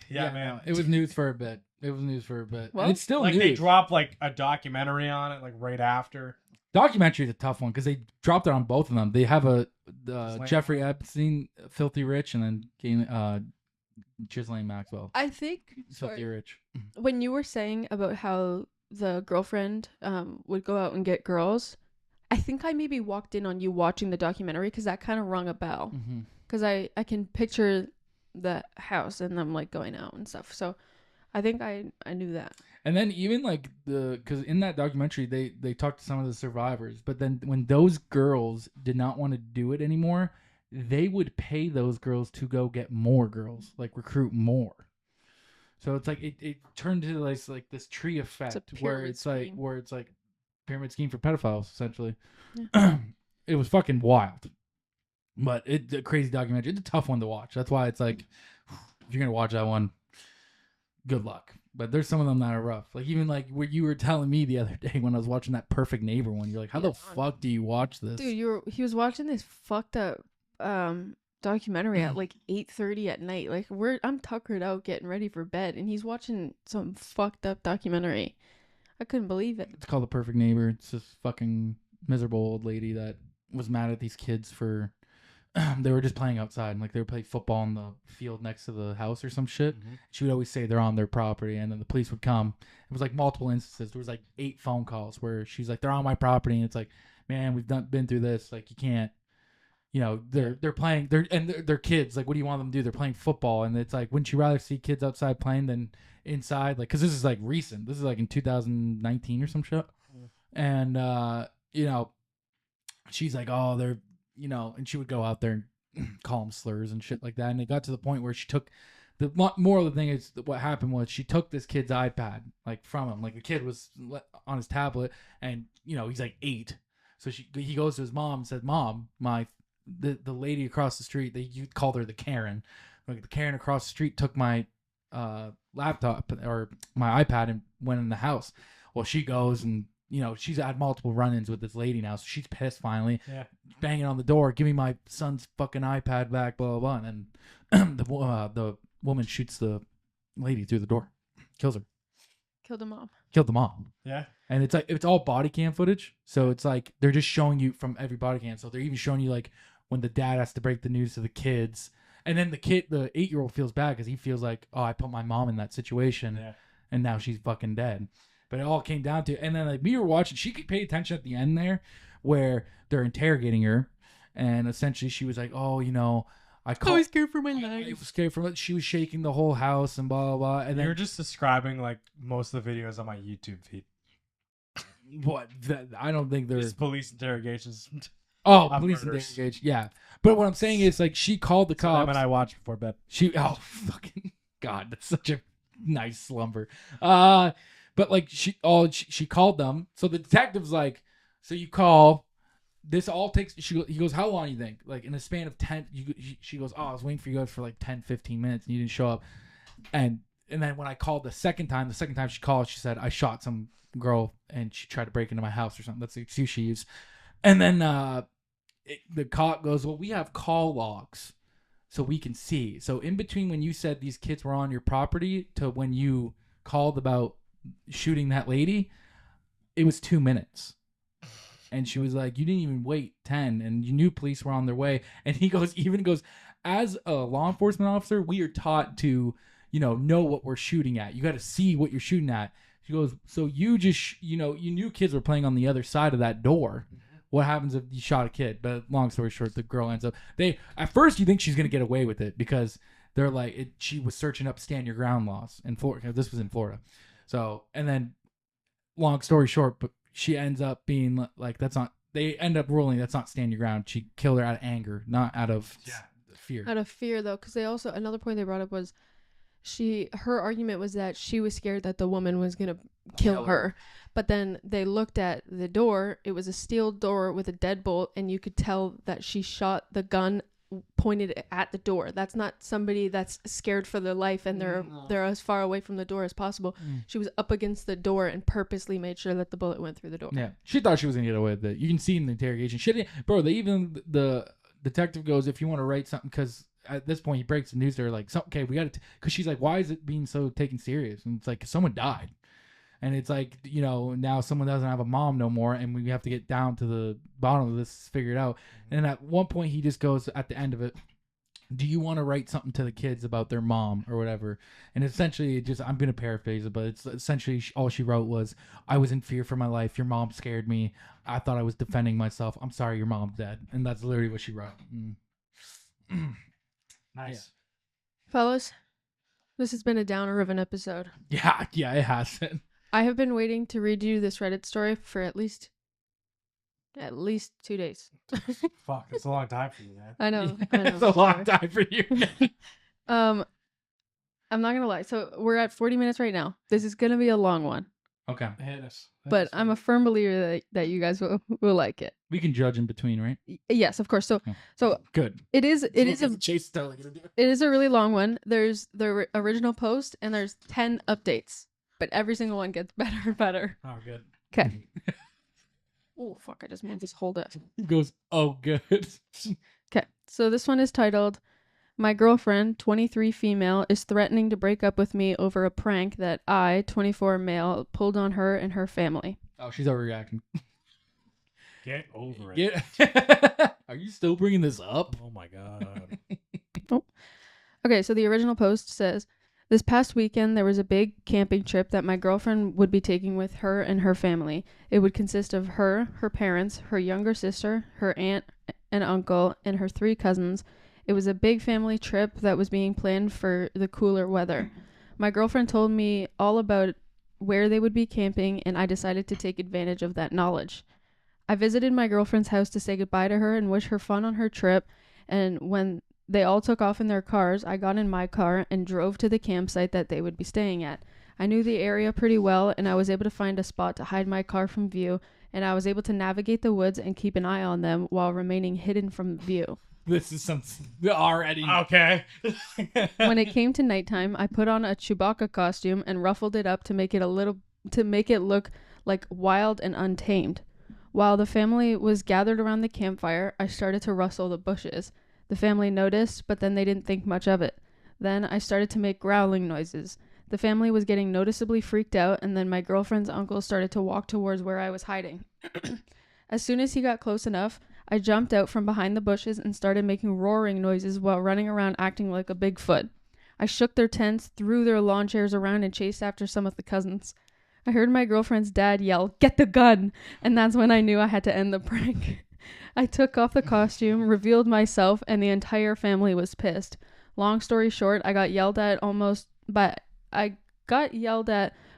Yeah, man. no, it was news for a bit. Well, and it's still Like news. they dropped like a documentary on it, like right after. Documentary is a tough one because they dropped it on both of them. They have a Ghislaine Jeffrey Epstein, Filthy Rich, and then Ghislaine Maxwell, I think Filthy Rich. when you were saying about how the girlfriend would go out and get girls, I think I maybe walked in on you watching the documentary because that kind of rung a bell. Mm-hmm. Because I can picture the house and them like going out and stuff. So I think I knew that. And then even like because in that documentary they talked to some of the survivors, but then when those girls did not want to do it anymore, they would pay those girls to go get more girls, like recruit more. So it's like it turned into like this tree effect where pyramid it's like scheme. pyramid scheme for pedophiles essentially. Yeah. It was fucking wild, but it's a crazy documentary. It's a tough one to watch. That's why it's like if you're gonna watch that one, good luck. But there's some of them that are rough. Like even like what you were telling me the other day when I was watching that Perfect Neighbor one. You're like, how the fuck do you watch this? Dude, he was watching this fucked up documentary at like 8:30 at night. Like I'm tuckered out getting ready for bed and he's watching some fucked up documentary. I couldn't believe it. It's called The Perfect Neighbor. It's this fucking miserable old lady that was mad at these kids for they were just playing outside and like they were playing football in the field next to the house or some shit. Mhm. She would always say they're on their property, and then the police would come. It was like multiple instances. There was like 8 phone calls where she's like, they're on my property, and it's like, man, we've been through this. Like you can't, you know, they're playing, they're kids. Like what do you want them to do? They're playing football, and it's like, wouldn't you rather see kids outside playing than inside? Like because this is like recent. This is like in 2019 or some shit. And you know, she's like, oh, they're, you know, and she would go out there and call them slurs and shit like that. And it got to the point where she took the moral of the thing is what happened was she took this kid's iPad like from him. Like the kid was on his tablet, and you know he's like 8, so he goes to his mom and said, "Mom, the lady across the street, you called her the Karen. Like the Karen across the street took my laptop or my iPad and went in the house." Well, she goes and, you know, she's had multiple run-ins with this lady now, so she's pissed finally. Yeah. Banging on the door, give me my son's fucking iPad back, blah, blah, blah. And then the woman shoots the lady through the door. Kills her. Killed a mom. Killed the mom. Yeah. And it's like, it's all body cam footage. So it's like, they're just showing you from every body cam. So they're even showing you like when the dad has to break the news to the kids. And then the 8-year-old feels bad because he feels like, oh, I put my mom in that situation. Yeah. And now she's fucking dead. But it all came down to, and then like we were watching, she could pay attention at the end there where they're interrogating her, and essentially she was like, oh, you know, I was scared for my life. I was scared for it. She was shaking the whole house and blah, blah, blah. And then You're just describing like most of the videos on my YouTube feed. what? I don't think there's There's police interrogations. police murders. interrogation. Yeah. But what I'm saying is like she called the cops. Them and I watch before bed. Fucking God, that's such a nice slumber. But like she called them. So the detective's like, so you call. This all takes. He goes, how long do you think? Like in a span of 10. She goes, oh, I was waiting for you guys for like 10, 15 minutes, and you didn't show up. And then when I called the second time she called, she said I shot some girl and she tried to break into my house or something. That's the excuse she used. And then the cop goes, well, we have call logs, so we can see. So in between when you said these kids were on your property to when you called about shooting that lady, it was 2 minutes. And she was like, you didn't even wait 10, and you knew police were on their way. And he goes, as a law enforcement officer, we are taught to, know what we're shooting at. You got to see what you're shooting at. She goes, so you just, you knew kids were playing on the other side of that door. What happens if you shot a kid? But long story short, the girl ends up, at first you think she's going to get away with it because they're like, she was searching up stand your ground laws in Florida. 'Cause this was in Florida. So, and then long story short, but she ends up being like, they end up ruling that's not stand your ground. She killed her out of anger, not out of fear. Out of fear, though, because they also, another point they brought up was her argument was that she was scared that the woman was going to kill her. But then they looked at the door. It was a steel door with a deadbolt, and you could tell that she shot the gun pointed at the door. That's not somebody that's scared for their life and they're as far away from the door as possible. She was up against the door and purposely made sure that the bullet went through the door. Yeah, she thought she was gonna get away with it. You can see in the interrogation, the detective goes, if you want to write something, because at this point he breaks the news to her like, so, okay, we got to, because she's like, why is it being so taken serious? And it's like, someone died. And it's like, you know, now someone doesn't have a mom no more, and we have to get down to the bottom of this, figure it out. And at one point, he just goes at the end of it, do you want to write something to the kids about their mom or whatever? And essentially, it just, I'm going to paraphrase it, but it's essentially all she wrote was, I was in fear for my life. Your mom scared me. I thought I was defending myself. I'm sorry, your mom's dead. And that's literally what she wrote. Nice. Fellas, this has been a downer of an episode. Yeah, it has been. I have been waiting to read you this Reddit story for at least 2 days. Fuck, it's a long time for you, man. I know. It's a long time for you. I'm not gonna lie. So we're at 40 minutes right now. This is gonna be a long one, Okay. Hit us. but I'm a firm believer that you guys will like it. We can judge in between, right? Yes, of course. So Good. it is a Chase is totally gonna do it. it is a really long one. There's the original post and there's 10 updates, but every single one gets better and better. Oh, good. Okay. Oh fuck! I just moved this whole desk. He goes, oh, good. Okay, so this one is titled, My girlfriend, 23 female, is threatening to break up with me over a prank that I, 24 male, pulled on her and her family. Oh, she's overreacting. Get over it. Yeah. Are you still bringing this up? Oh my god. Okay, so the original post says, this past weekend, there was a big camping trip that my girlfriend would be taking with her and her family. It would consist of her parents, her younger sister, her aunt and uncle, and her 3 cousins. It was a big family trip that was being planned for the cooler weather. My girlfriend told me all about where they would be camping, and I decided to take advantage of that knowledge. I visited my girlfriend's house to say goodbye to her and wish her fun on her trip, and when they all took off in their cars, I got in my car and drove to the campsite that they would be staying at. I knew the area pretty well, and I was able to find a spot to hide my car from view, and I was able to navigate the woods and keep an eye on them while remaining hidden from view. This is some already. Okay. When it came to nighttime, I put on a Chewbacca costume and ruffled it up to make it look like wild and untamed. While the family was gathered around the campfire, I started to rustle the bushes. The family noticed, but then they didn't think much of it. Then I started to make growling noises. The family was getting noticeably freaked out, and then my girlfriend's uncle started to walk towards where I was hiding. As soon as he got close enough, I jumped out from behind the bushes and started making roaring noises while running around acting like a Bigfoot. I shook their tents, threw their lawn chairs around, and chased after some of the cousins. I heard my girlfriend's dad yell, "Get the gun!" And that's when I knew I had to end the prank. I took off the costume, revealed myself, and the entire family was pissed. Long story short, I got yelled at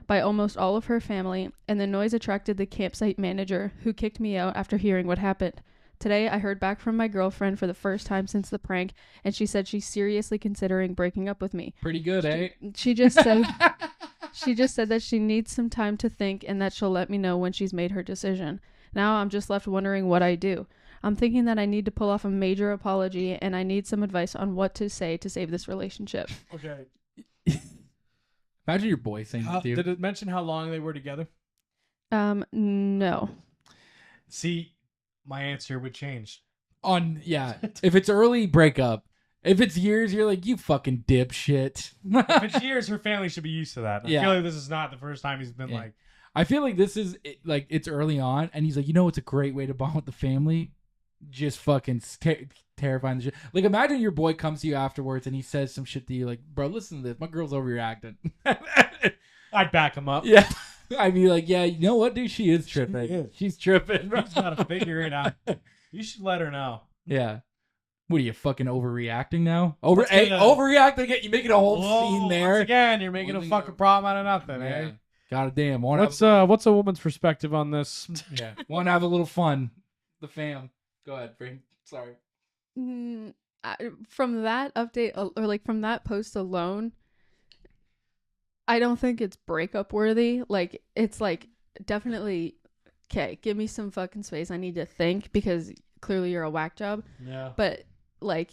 by almost all of her family, and the noise attracted the campsite manager, who kicked me out after hearing what happened. Today, I heard back from my girlfriend for the first time since the prank, and she said she's seriously considering breaking up with me. Pretty good, eh? She just said that she needs some time to think and that she'll let me know when she's made her decision. Now I'm just left wondering what I do. I'm thinking that I need to pull off a major apology, and I need some advice on what to say to save this relationship. Okay. Imagine your boy saying that to you. Did it mention how long they were together? No. See, my answer would change. If it's early, break up. If it's years, you're like, you fucking dipshit. If it's years, her family should be used to that. I Yeah. feel like this is not the first time he's been Yeah. like, I feel like this is like it's early on, and he's like, it's a great way to bond with the family. Just fucking terrifying the shit. Like, imagine your boy comes to you afterwards and he says some shit to you, like, bro, listen to this. My girl's overreacting. I'd back him up. Yeah. I'd be like, yeah, you know what, dude? She is tripping. She is. She's tripping. He's got to figure it out. You should let her know. Yeah. What are you fucking overreacting now? Let's get Overreacting again. You making a whole Whoa, scene there. Once again, you're making a One thing fucking that- problem out of nothing, Yeah. eh? God damn. What's a woman's perspective on this? Yeah. Want to have a little fun. The fam. Go ahead, Frank. Sorry. From that update or like from that post alone, I don't think it's breakup worthy. Like, it's like definitely, okay, give me some fucking space. I need to think because clearly you're a whack job. Yeah. But like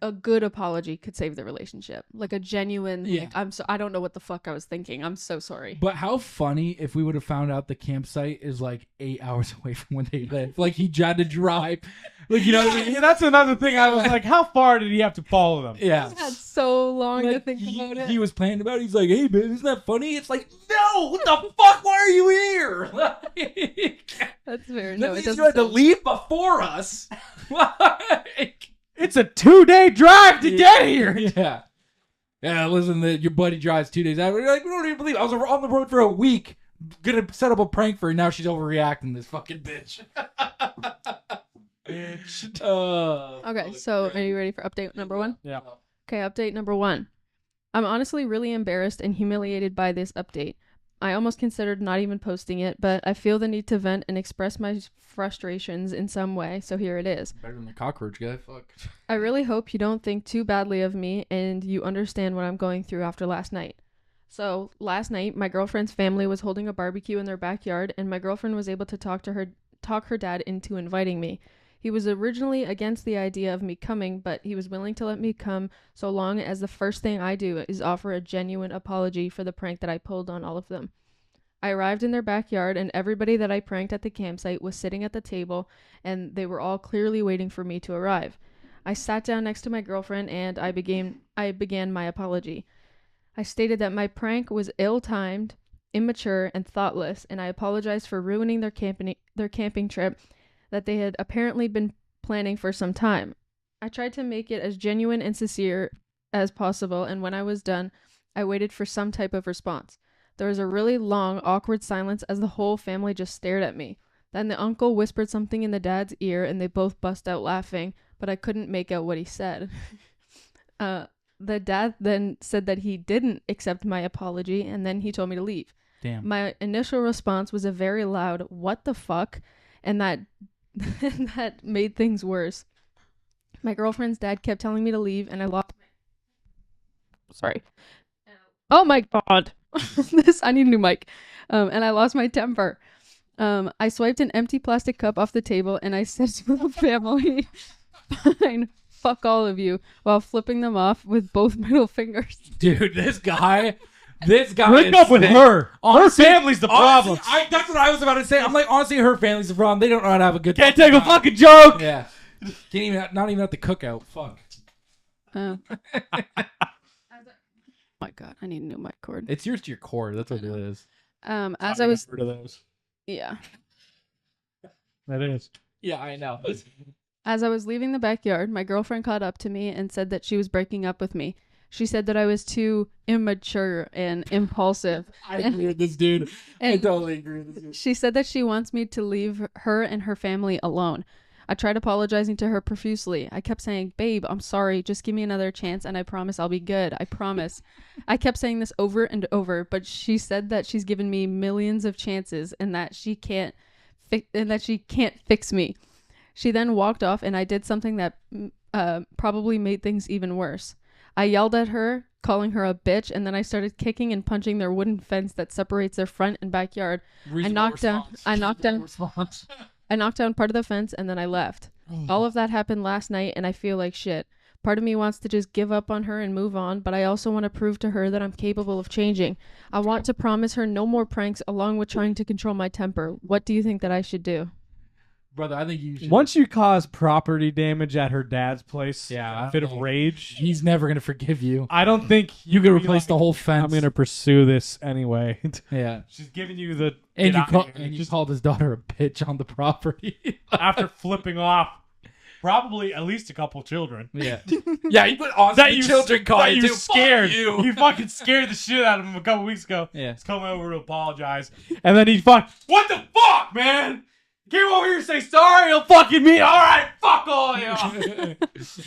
a good apology could save the relationship. Like a genuine, Yeah. like, I don't know what the fuck I was thinking. I'm so sorry. But how funny if we would have found out the campsite is like 8 hours away from where they live. Like, he had to drive. Like, you know what I mean? Yeah, that's another thing. I was like, how far did he have to follow them? Yeah. I had so long to Like, think about it. he was planning about it. He's like, hey, man, isn't that funny? It's like, no, what the fuck? Why are you here? That's fair. That No, it means doesn't. you had to sound- leave before us. Like, It's a 2-day drive to get here. yeah. Yeah, listen, your buddy drives 2 days out. You're like, we don't even believe it. I was on the road for a week, gonna set up a prank for her. Now she's overreacting, this fucking bitch. Okay, so are you ready for update number 1? Yeah. Okay, update number 1. I'm honestly really embarrassed and humiliated by this update. I almost considered not even posting it, but I feel the need to vent and express my frustrations in some way, so here it is. Better than the cockroach guy, fuck. I really hope you don't think too badly of me and you understand what I'm going through after last night. So, last night, my girlfriend's family was holding a barbecue in their backyard, and my girlfriend was able to talk her dad into inviting me. He was originally against the idea of me coming, but he was willing to let me come so long as the first thing I do is offer a genuine apology for the prank that I pulled on all of them. I arrived in their backyard, and everybody that I pranked at the campsite was sitting at the table, and they were all clearly waiting for me to arrive. I sat down next to my girlfriend, and I began my apology. I stated that my prank was ill-timed, immature, and thoughtless, and I apologized for ruining their camping trip that they had apparently been planning for some time. I tried to make it as genuine and sincere as possible, and when I was done, I waited for some type of response. There was a really long, awkward silence as the whole family just stared at me. Then the uncle whispered something in the dad's ear, and they both bust out laughing, but I couldn't make out what he said. The dad then said that he didn't accept my apology, and then he told me to leave. Damn. My initial response was a very loud, "What the fuck?" and that that made things worse. My girlfriend's dad kept telling me to leave, and I lost. Sorry. Oh my god, I need a new mic. And I lost my temper. I swiped an empty plastic cup off the table, and I said to the family, "Fine, fuck all of you," while flipping them off with both middle fingers. Dude, this guy Break is up with sick. her. Honestly- Her family's the problem. Honestly, that's what I was about to say. I'm like, honestly, her family's the problem. They don't know how to have a good Can't take a time. fucking joke. Yeah. Can't even, not even at the cookout. Fuck. Oh my god, I need a new mic cord. It's yours to your core. That's what it is. As I was, Rid of those. yeah. That is. Yeah, I know. As I was leaving the backyard, my girlfriend caught up to me and said that she was breaking up with me. She said that I was too immature and impulsive. I agree with this dude. I And totally agree with this dude. she said that she wants me to leave her and her family alone. I tried apologizing to her profusely. I kept saying, "Babe, I'm sorry. Just give me another chance and I promise I'll be good. I promise." I kept saying this over and over, but she said that she's given me millions of chances and that she can't fix me. She then walked off, and I did something that probably made things even worse. I yelled at her, calling her a bitch, and then I started kicking and punching their wooden fence that separates their front and backyard. I knocked down part of the fence, and then I left. All of that happened last night, and I feel like shit. Part of me wants to just give up on her and move on, but I also want to prove to her that I'm capable of changing. I want to promise her no more pranks along with trying to control my temper. What do you think that I should do? Brother, I think you should. Once you cause property damage at her dad's place, Yeah, a fit of rage, He's never going to forgive you. I don't think You could replace the whole fence. I'm gonna pursue this anyway. Yeah. She's giving you the And get out of here. you Just called his daughter a bitch on the property. after flipping off probably at least a couple children. Yeah. Yeah, you put on That you children call that you you too. scared. Fuck you. You fucking scared the shit out of him a couple weeks ago. Yeah. He's coming over to apologize, and then he what the fuck, man? Came over here to say sorry. He'll fucking me. All right, fuck all of you.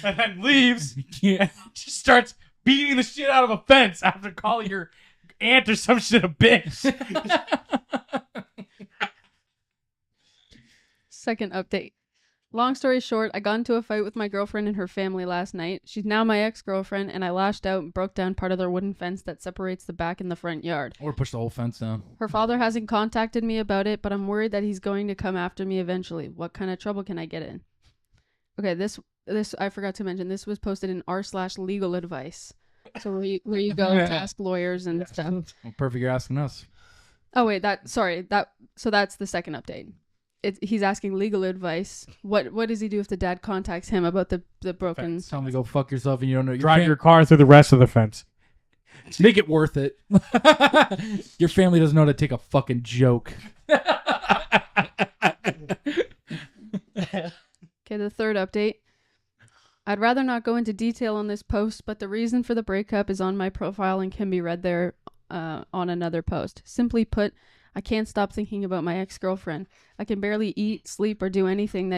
And then leaves. Yeah. Just starts beating the shit out of a fence after calling your aunt or some shit a bitch. Second update. Long story short, I got into a fight with my girlfriend and her family last night. She's now my ex-girlfriend, and I lashed out and broke down part of their wooden fence that separates the back and the front yard. Or push the whole fence down. Her father hasn't contacted me about it, but I'm worried that he's going to come after me eventually. What kind of trouble can I get in? Okay, this I forgot to mention. This was posted in r/legal advice. So where you go to ask lawyers and stuff. Well, perfect. You're asking us. Oh wait, that's the second update. he's asking legal advice. What does he do if the dad contacts him about the broken? Tell him to go fuck yourself and you don't know. Drive your car through the rest of the fence. Make it worth it. Your family doesn't know how to take a fucking joke. Okay, the third update. I'd rather not go into detail on this post, but the reason for the breakup is on my profile and can be read there on another post. Simply put, I can't stop thinking about my ex-girlfriend. I can barely eat, sleep, or do anything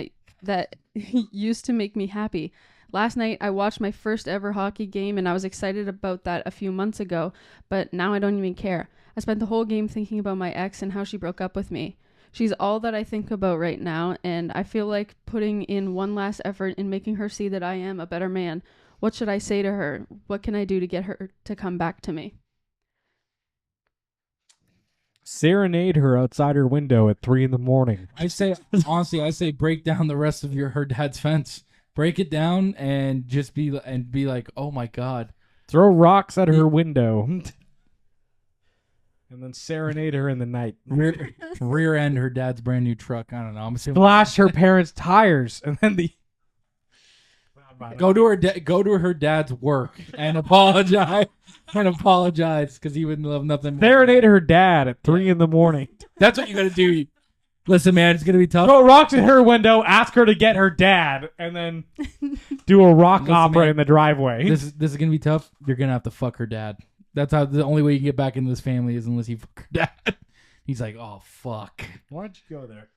that used to make me happy. Last night, I watched my first ever hockey game, and I was excited about that a few months ago, but now I don't even care. I spent the whole game thinking about my ex and how she broke up with me. She's all that I think about right now, and I feel like putting in one last effort in making her see that I am a better man. What should I say to her? What can I do to get her to come back to me? Serenade her outside her window at 3 a.m. I say break down the rest of her dad's fence. Break it down and just be like, oh my god. Throw rocks at her window. And then serenade her in the night. Rear end her dad's brand new truck. I don't know. I'm assuming. Flash her parents' tires, and then Go to her dad's work and apologize because he would love nothing more. Serenade her dad at 3 a.m. That's what you gotta do. Listen, man, it's gonna be tough. Throw rocks at her window, ask her to get her dad, and then do a rock opera man, in the driveway. This is gonna be tough. You're gonna have to fuck her dad. That's how the only way you can get back into this family is unless you fuck her dad. He's like, oh fuck. Why'd you go there?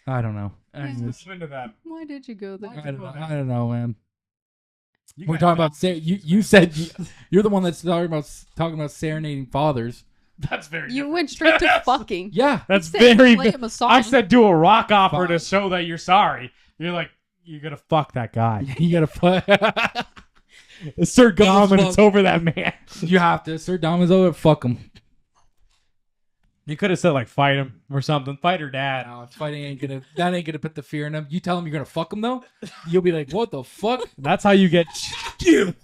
I don't know. Listen to that. Why did you go there? I don't know, man. We're talking about you said you're the one that's talking about serenading fathers. That's very. You went straight to fucking. Yeah, That's You said very. play him a song. I said do a rock opera to Fine. show that you're sorry. You're like you're gonna fuck that guy. you gotta fuck. It's Sir Dom and it's over that man. You have to. Sir Dom is over. Fuck him. You could have said like fight him or something. Fight her dad. No, fighting ain't gonna put the fear in him. You tell him you're gonna fuck him though, you'll be like, what the fuck? That's how you get. You.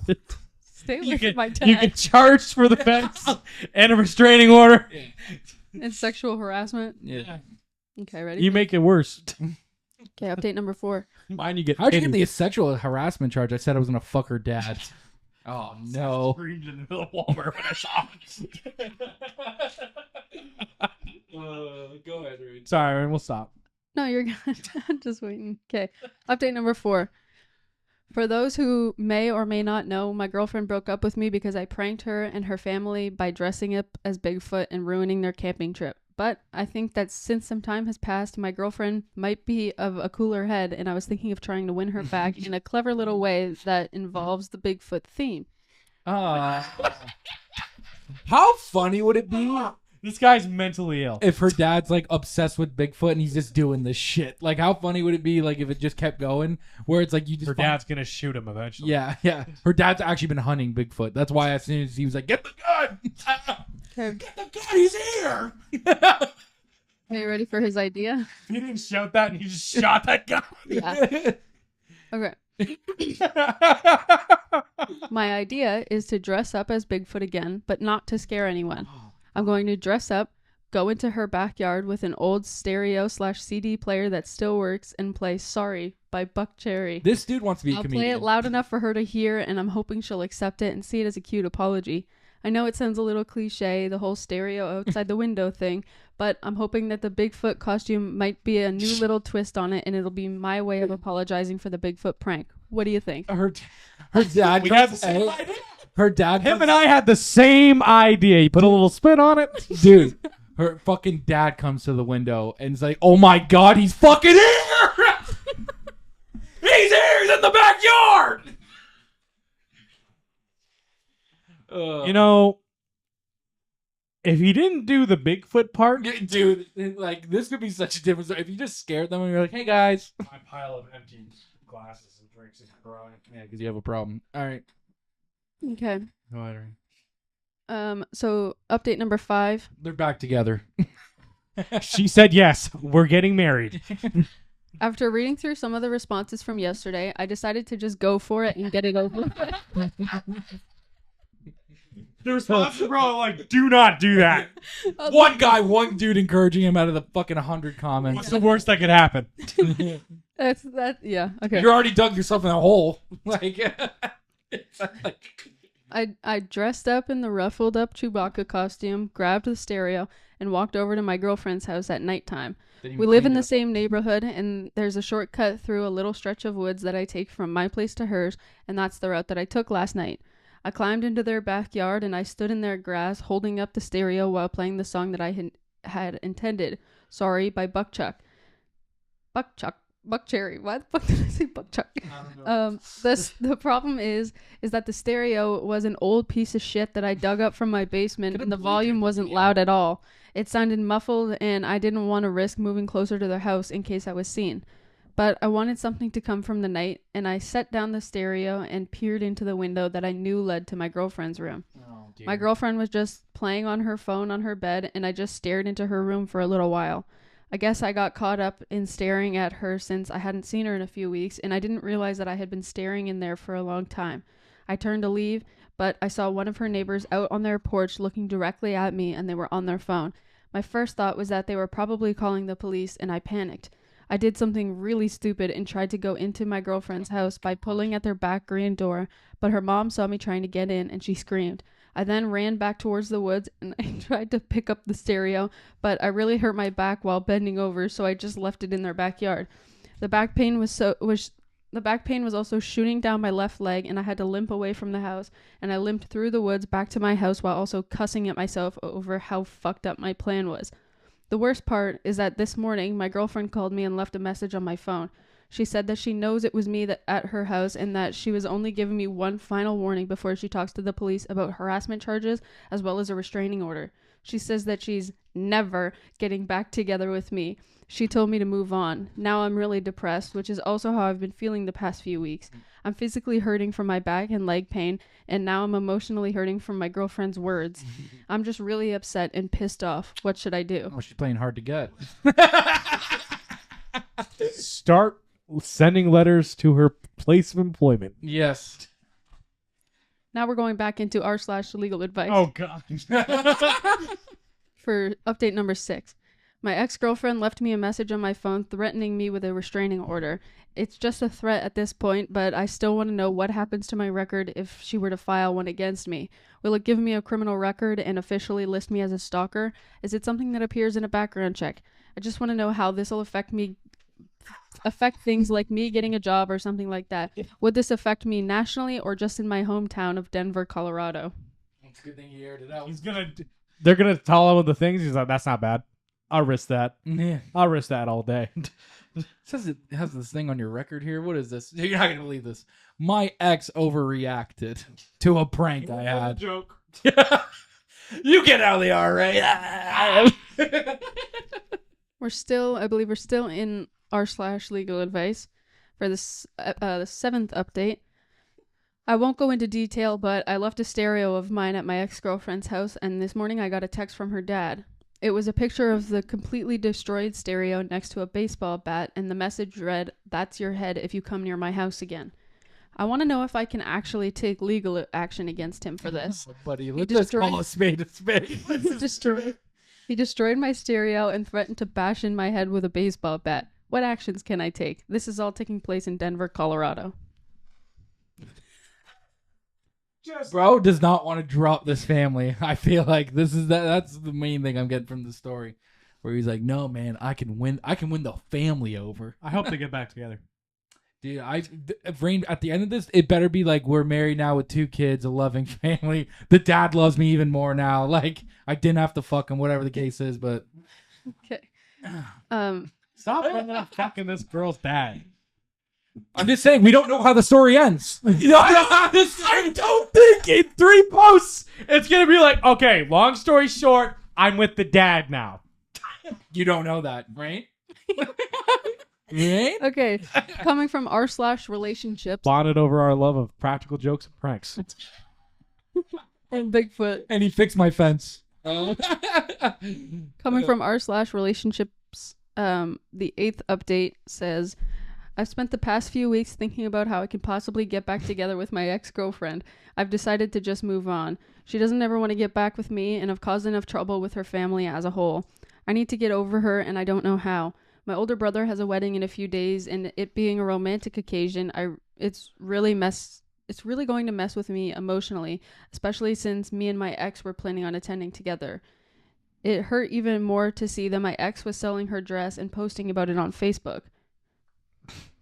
Stay away You from my get, dad. you get charged for the fence and a restraining order. And sexual harassment. Yeah. Okay, ready? You make it worse. Okay, update number 4. Mine, you get. How'd you get the sexual harassment charge? I said I was gonna fuck her dad. Oh no. Screamed in the middle of Walmart when I saw it. Go ahead, Reed. Sorry, we'll stop. No, you're good. I'm just waiting. Okay, update number 4. For those who may or may not know, my girlfriend broke up with me because I pranked her and her family by dressing up as Bigfoot and ruining their camping trip. But I think that since some time has passed, my girlfriend might be of a cooler head, and I was thinking of trying to win her back in a clever little way that involves the Bigfoot theme. How funny would it be This guy's mentally ill. if her dad's like obsessed with Bigfoot and he's just doing this shit? Like, how funny would it be like if it just kept going, where it's like you just Her dad's gonna shoot him eventually. yeah. Her dad's actually been hunting Bigfoot. That's why as soon as he was like, get the gun, Okay, get the gun, he's here. are you ready for his idea? He didn't shout that, and he just shot that guy. Yeah. Okay. My idea is to dress up as Bigfoot again, but not to scare anyone. I'm going to dress up, go into her backyard with an old stereo/CD player that still works, and play Sorry by Buck Cherry. This dude wants to be a I'll comedian. play it loud enough for her to hear, and I'm hoping she'll accept it and see it as a cute apology. I know it sounds a little cliche, the whole stereo outside the window thing, but I'm hoping that the Bigfoot costume might be a new little twist on it, and it'll be my way of apologizing for the Bigfoot prank. What do you think? Her dad. We had the same idea. Her dad. Him and I had the same idea. You put a little spin on it. Dude, her fucking dad comes to the window and is like, oh my god, he's fucking here! He's here! He's in the backyard! You know, if he didn't do the Bigfoot part, Dude, like, this could be such a difference. If you just scared them and you're like, hey guys. my pile of empty glasses and drinks is growing. Yeah, because you have a problem. All right. Okay. Go ahead, Ray. So update number 5. They're back together. She said yes. We're getting married. After reading through some of the responses from yesterday, I decided to just go for it and get it over with. The response is probably like, do not do that. One dude encouraging him out of the fucking 100 comments. What's the worst that could happen? That's that. Yeah. Okay. You already dug yourself in a hole. Like, it's like I dressed up in the ruffled up Chewbacca costume, grabbed the stereo, and walked over to my girlfriend's house at nighttime. We live in the same neighborhood, and there's a shortcut through a little stretch of woods that I take from my place to hers, and that's the route that I took last night. I climbed into their backyard, and I stood in their grass, holding up the stereo while playing the song that I had intended, Sorry by Buckchuck. Buckcherry. Why the fuck did I say Buckchuck? The problem is that the stereo was an old piece of shit that I dug up from my basement, and the volume wasn't loud at all. It sounded muffled, and I didn't want to risk moving closer to their house in case I was seen. But I wanted something to come from the night, and I set down the stereo and peered into the window that I knew led to my girlfriend's room. Oh, dear. My girlfriend was just playing on her phone on her bed, and I just stared into her room for a little while. I guess I got caught up in staring at her since I hadn't seen her in a few weeks, and I didn't realize that I had been staring in there for a long time. I turned to leave, but I saw one of her neighbors out on their porch looking directly at me, and they were on their phone. My first thought was that they were probably calling the police, and I panicked. I did something really stupid and tried to go into my girlfriend's house by pulling at their back green door, but her mom saw me trying to get in, and she screamed. I then ran back towards the woods, and I tried to pick up the stereo, but I really hurt my back while bending over, so I just left it in their backyard. The back pain was also shooting down my left leg, and I had to limp away from the house, and I limped through the woods back to my house while also cussing at myself over how fucked up my plan was. The worst part is that this morning, my girlfriend called me and left a message on my phone. She said that she knows it was me at her house, and that she was only giving me one final warning before she talks to the police about harassment charges as well as a restraining order. She says that she's never getting back together with me. She told me to move on. Now I'm really depressed, which is also how I've been feeling the past few weeks. I'm physically hurting from my back and leg pain, and now I'm emotionally hurting from my girlfriend's words. I'm just really upset and pissed off. What should I do? Oh, she's playing hard to get. Start sending letters to her place of employment. Yes. Now we're going back into r/legal advice. Oh, God. For update number 6. My ex-girlfriend left me a message on my phone threatening me with a restraining order. It's just a threat at this point, but I still want to know what happens to my record if she were to file one against me. Will it give me a criminal record and officially list me as a stalker? Is it something that appears in a background check? I just want to know how this will affect things like me getting a job or something like that. Would this affect me nationally or just in my hometown of Denver, Colorado? It's a good thing you aired it out. They're gonna tell him the things. He's like, that's not bad. I'll risk that. Yeah. I'll risk that all day. It says it has this thing on your record here. What is this? You're not going to believe this. My ex overreacted to a prank I had. Joke. You get out of the RA. I believe we're still in r/legal advice for this the 7th update. I won't go into detail, but I left a stereo of mine at my ex-girlfriend's house, and this morning I got a text from her dad. It was a picture of the completely destroyed stereo next to a baseball bat, and the message read, "That's your head if you come near my house again." I want to know if I can actually take legal action against him for this. Oh, buddy, let's just call a spade a spade. He destroyed my stereo and threatened to bash in my head with a baseball bat. What actions can I take? This is all taking place in Denver, Colorado. Bro does not want to drop this family. I feel like that's the main thing I'm getting from the story, where he's like, "No, man, I can win the family over." I hope they get back together. Dude, Rain, at the end of this, it better be like we're married now with 2 kids, a loving family. The dad loves me even more now. Like, I didn't have to fuck him, whatever the case is, but Okay. Stop bringing up fucking this girl's dad. I'm just saying we don't know how the story ends. I don't think in 3 posts it's gonna be like, okay, long story short, I'm with the dad now. You don't know that, right? Right? Okay. Coming from r/relationships Bonded over our love of practical jokes and pranks. and Bigfoot. And he fixed my fence. Coming from r/relationships, the 8th update says, I've spent the past few weeks thinking about how I can possibly get back together with my ex-girlfriend. I've decided to just move on. She doesn't ever want to get back with me, and I've caused enough trouble with her family as a whole. I need to get over her, and I don't know how. My older brother has a wedding in a few days, and it being a romantic occasion, it's really going to mess with me emotionally, especially since me and my ex were planning on attending together. It hurt even more to see that my ex was selling her dress and posting about it on Facebook.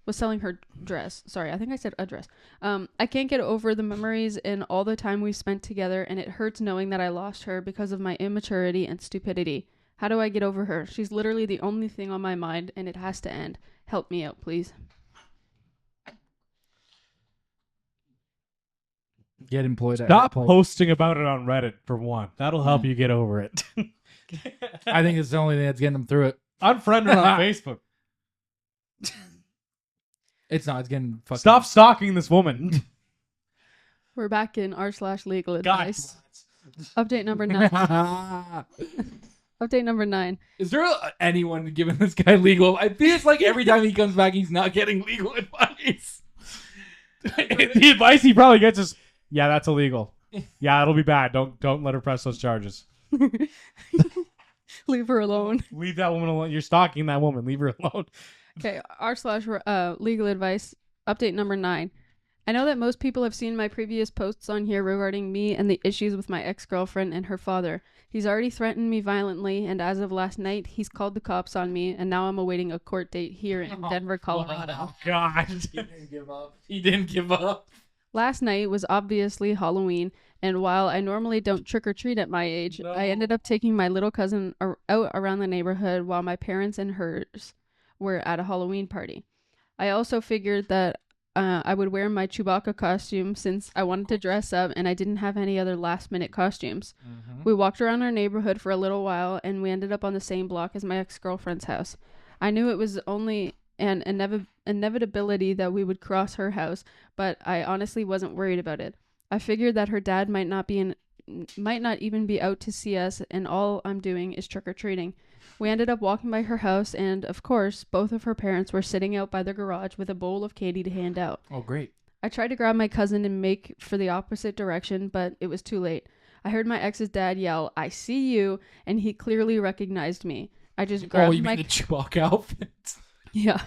Was selling her dress. Sorry, I think I said a dress. I can't get over the memories and all the time we spent together, and it hurts knowing that I lost her because of my immaturity and stupidity. How do I get over her? She's literally the only thing on my mind, and it has to end. Help me out, please. Get employed at Stop Apple. posting about it on Reddit, for one. That'll help you get over it. I think it's the only thing that's getting them through it. Unfriend her on Facebook. It's not. It's getting fucking... Stop stalking this woman. We're back in r/legal God. advice. Update number 9. Update number 9. Is there anyone giving this guy legal? I feel like every time he comes back, he's not getting legal advice. The advice he probably gets is, yeah, that's illegal. Yeah, it'll be bad. Don't let her press those charges. Leave her alone. Leave that woman alone. You're stalking that woman. Leave her alone. Okay, r/legal advice. Update number 9. I know that most people have seen my previous posts on here regarding me and the issues with my ex-girlfriend and her father. He's already threatened me violently, and as of last night, he's called the cops on me, and now I'm awaiting a court date here in Denver, Colorado. Oh, God. He didn't give up. He didn't give up. Last night was obviously Halloween, and while I normally don't trick-or-treat at my age, I ended up taking my little cousin out around the neighborhood while my parents and hers were at a Halloween party. I also figured that I would wear my Chewbacca costume since I wanted to dress up and I didn't have any other last-minute costumes. Mm-hmm. We walked around our neighborhood for a little while, and we ended up on the same block as my ex-girlfriend's house. I knew it was only an inevitability that we would cross her house, but I honestly wasn't worried about it. I figured that her dad might not even be out to see us, and all I'm doing is trick-or-treating. We ended up walking by her house, and of course, both of her parents were sitting out by the garage with a bowl of candy to hand out. Oh, great. I tried to grab my cousin and make for the opposite direction, but it was too late. I heard my ex's dad yell, "I see you," and he clearly recognized me. I just grabbed you mean the Chewbacca outfit? Yeah.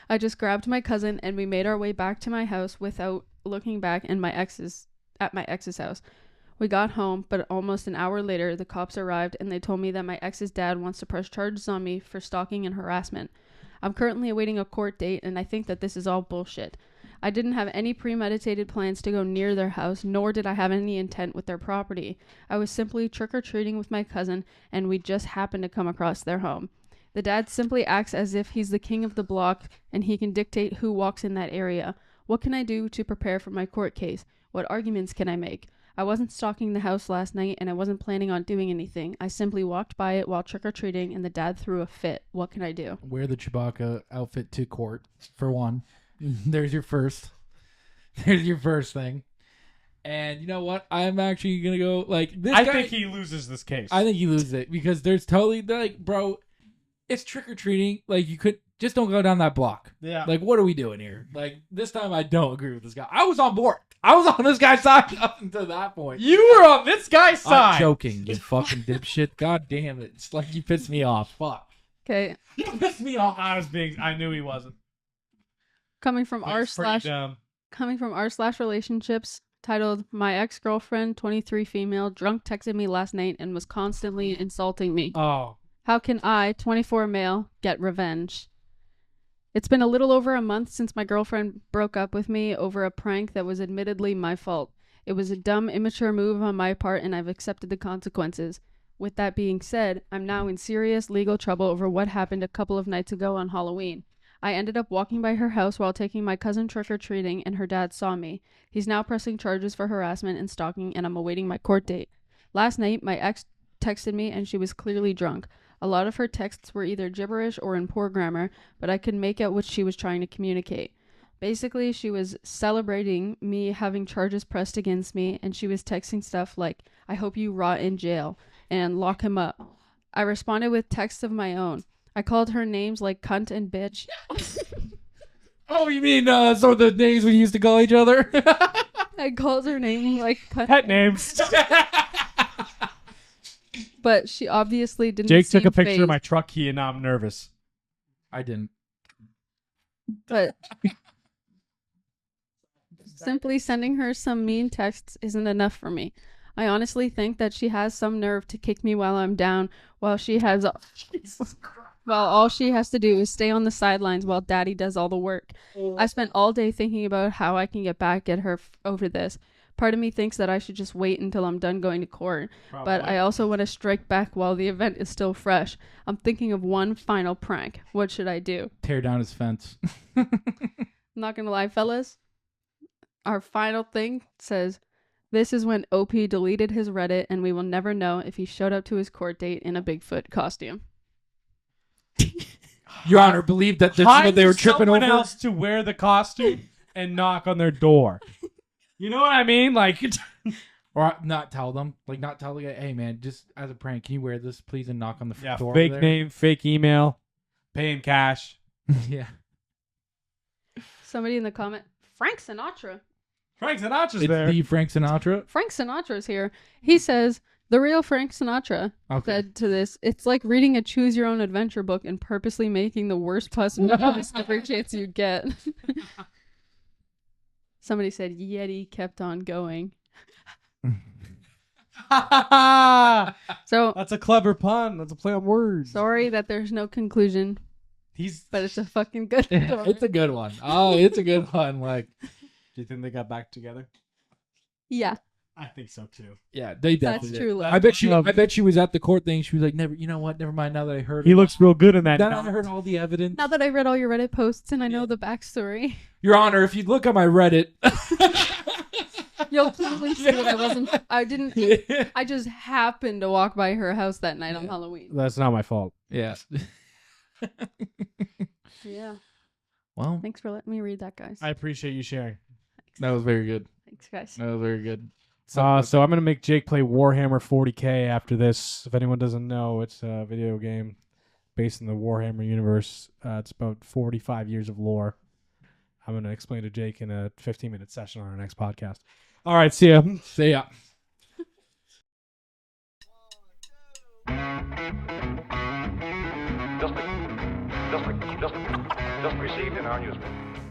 I just grabbed my cousin, and we made our way back to my house without looking back at my ex's house. We got home, but almost an hour later, the cops arrived, and they told me that my ex's dad wants to press charges on me for stalking and harassment. I'm currently awaiting a court date, and I think that this is all bullshit. I didn't have any premeditated plans to go near their house, nor did I have any intent with their property. I was simply trick-or-treating with my cousin, and we just happened to come across their home. The dad simply acts as if he's the king of the block, and he can dictate who walks in that area. What can I do to prepare for my court case? What arguments can I make? I wasn't stalking the house last night, and I wasn't planning on doing anything. I simply walked by it while trick-or-treating, and the dad threw a fit. What can I do? Wear the Chewbacca outfit to court, for one. There's your first thing. And you know what? I'm actually going to go, this I guy... think he loses this case. I think he loses it, because there's totally, bro, it's trick-or-treating. You could... Just don't go down that block. Yeah. What are we doing here? This time I don't agree with this guy. I was on board. I was on this guy's side up until that point. You were on this guy's side. I'm joking, you fucking dipshit. God damn it. It's like you pissed me off. Fuck. Okay. You pissed me off. I knew he wasn't. Coming from r/relationships, titled, "My ex-girlfriend, 23 female, drunk texted me last night and was constantly insulting me. Oh. How can I, 24 male, get revenge? It's been a little over a month since my girlfriend broke up with me over a prank that was admittedly my fault. It was a dumb, immature move on my part, and I've accepted the consequences. With that being said, I'm now in serious legal trouble over what happened a couple of nights ago on Halloween. I ended up walking by her house while taking my cousin trick-or-treating, and her dad saw me. He's now pressing charges for harassment and stalking, and I'm awaiting my court date. Last night, my ex texted me, and she was clearly drunk. A lot of her texts were either gibberish or in poor grammar, but I could make out what she was trying to communicate. Basically, she was celebrating me having charges pressed against me, and she was texting stuff like, "I hope you rot in jail," and "lock him up." I responded with texts of my own. I called her names like cunt and bitch. Oh, you mean some of the names we used to call each other? I called her name like Pet names. but she obviously didn't. Jake took seem a picture of fazed. my truck key, and now I'm nervous. I didn't. But simply sending her some mean texts isn't enough for me. I honestly think that she has some nerve to kick me while I'm down, while all she has to do is stay on the sidelines while daddy does all the work. I spent all day thinking about how I can get back at her over this. Part of me thinks that I should just wait until I'm done going to court, but I also want to strike back while the event is still fresh. I'm thinking of one final prank. What should I do? Tear down his fence. I'm not gonna lie, fellas. Our final thing says, this is when OP deleted his Reddit and we will never know if he showed up to his court date in a Bigfoot costume. Your Honor, believe that this is what they were tripping someone over. else to wear the costume and knock on their door. You know what I mean? Like, Or not tell them. Like, not tell the guy, hey, man, just as a prank, can you wear this, please, and knock on the yeah, door fake over name, fake email, pay in cash. there? Yeah. Somebody in the comment, Frank Sinatra. Frank Sinatra's It's there. the Frank Sinatra. Frank Sinatra's here. He says, the real Frank Sinatra Okay. said to this, it's like reading a choose your own adventure book and purposely making the worst possible choice every chance you get. Somebody said Yeti kept on going. So That's a clever pun. That's a play on words. sorry that there's no conclusion, He's. but it's a fucking good story. It's a good one. Oh, it's a good one. Like, Do you think they got back together? Yeah, I think so too. yeah, they that's definitely true did. love. I bet she was at the court thing. She was like, never, you know what? Never mind. Now that I heard He it. looks real good in that. Then I heard all the evidence. Now that I read all your Reddit posts and I know the backstory, Your Honor, if you look at my Reddit. you'll clearly see that I wasn't. I didn't. I just happened to walk by her house that night on Halloween. That's not my fault. Yeah. Yeah. Well, Thanks for letting me read that, guys. I appreciate you sharing. that was very good. Thanks, guys. That was very good. So I'm gonna make Jake play Warhammer 40K after this. If anyone doesn't know, it's a video game based in the Warhammer universe. It's about 45 years of lore. I'm gonna explain to Jake in a 15-minute session on our next podcast. All right, see ya. See ya. Just received in our newsroom.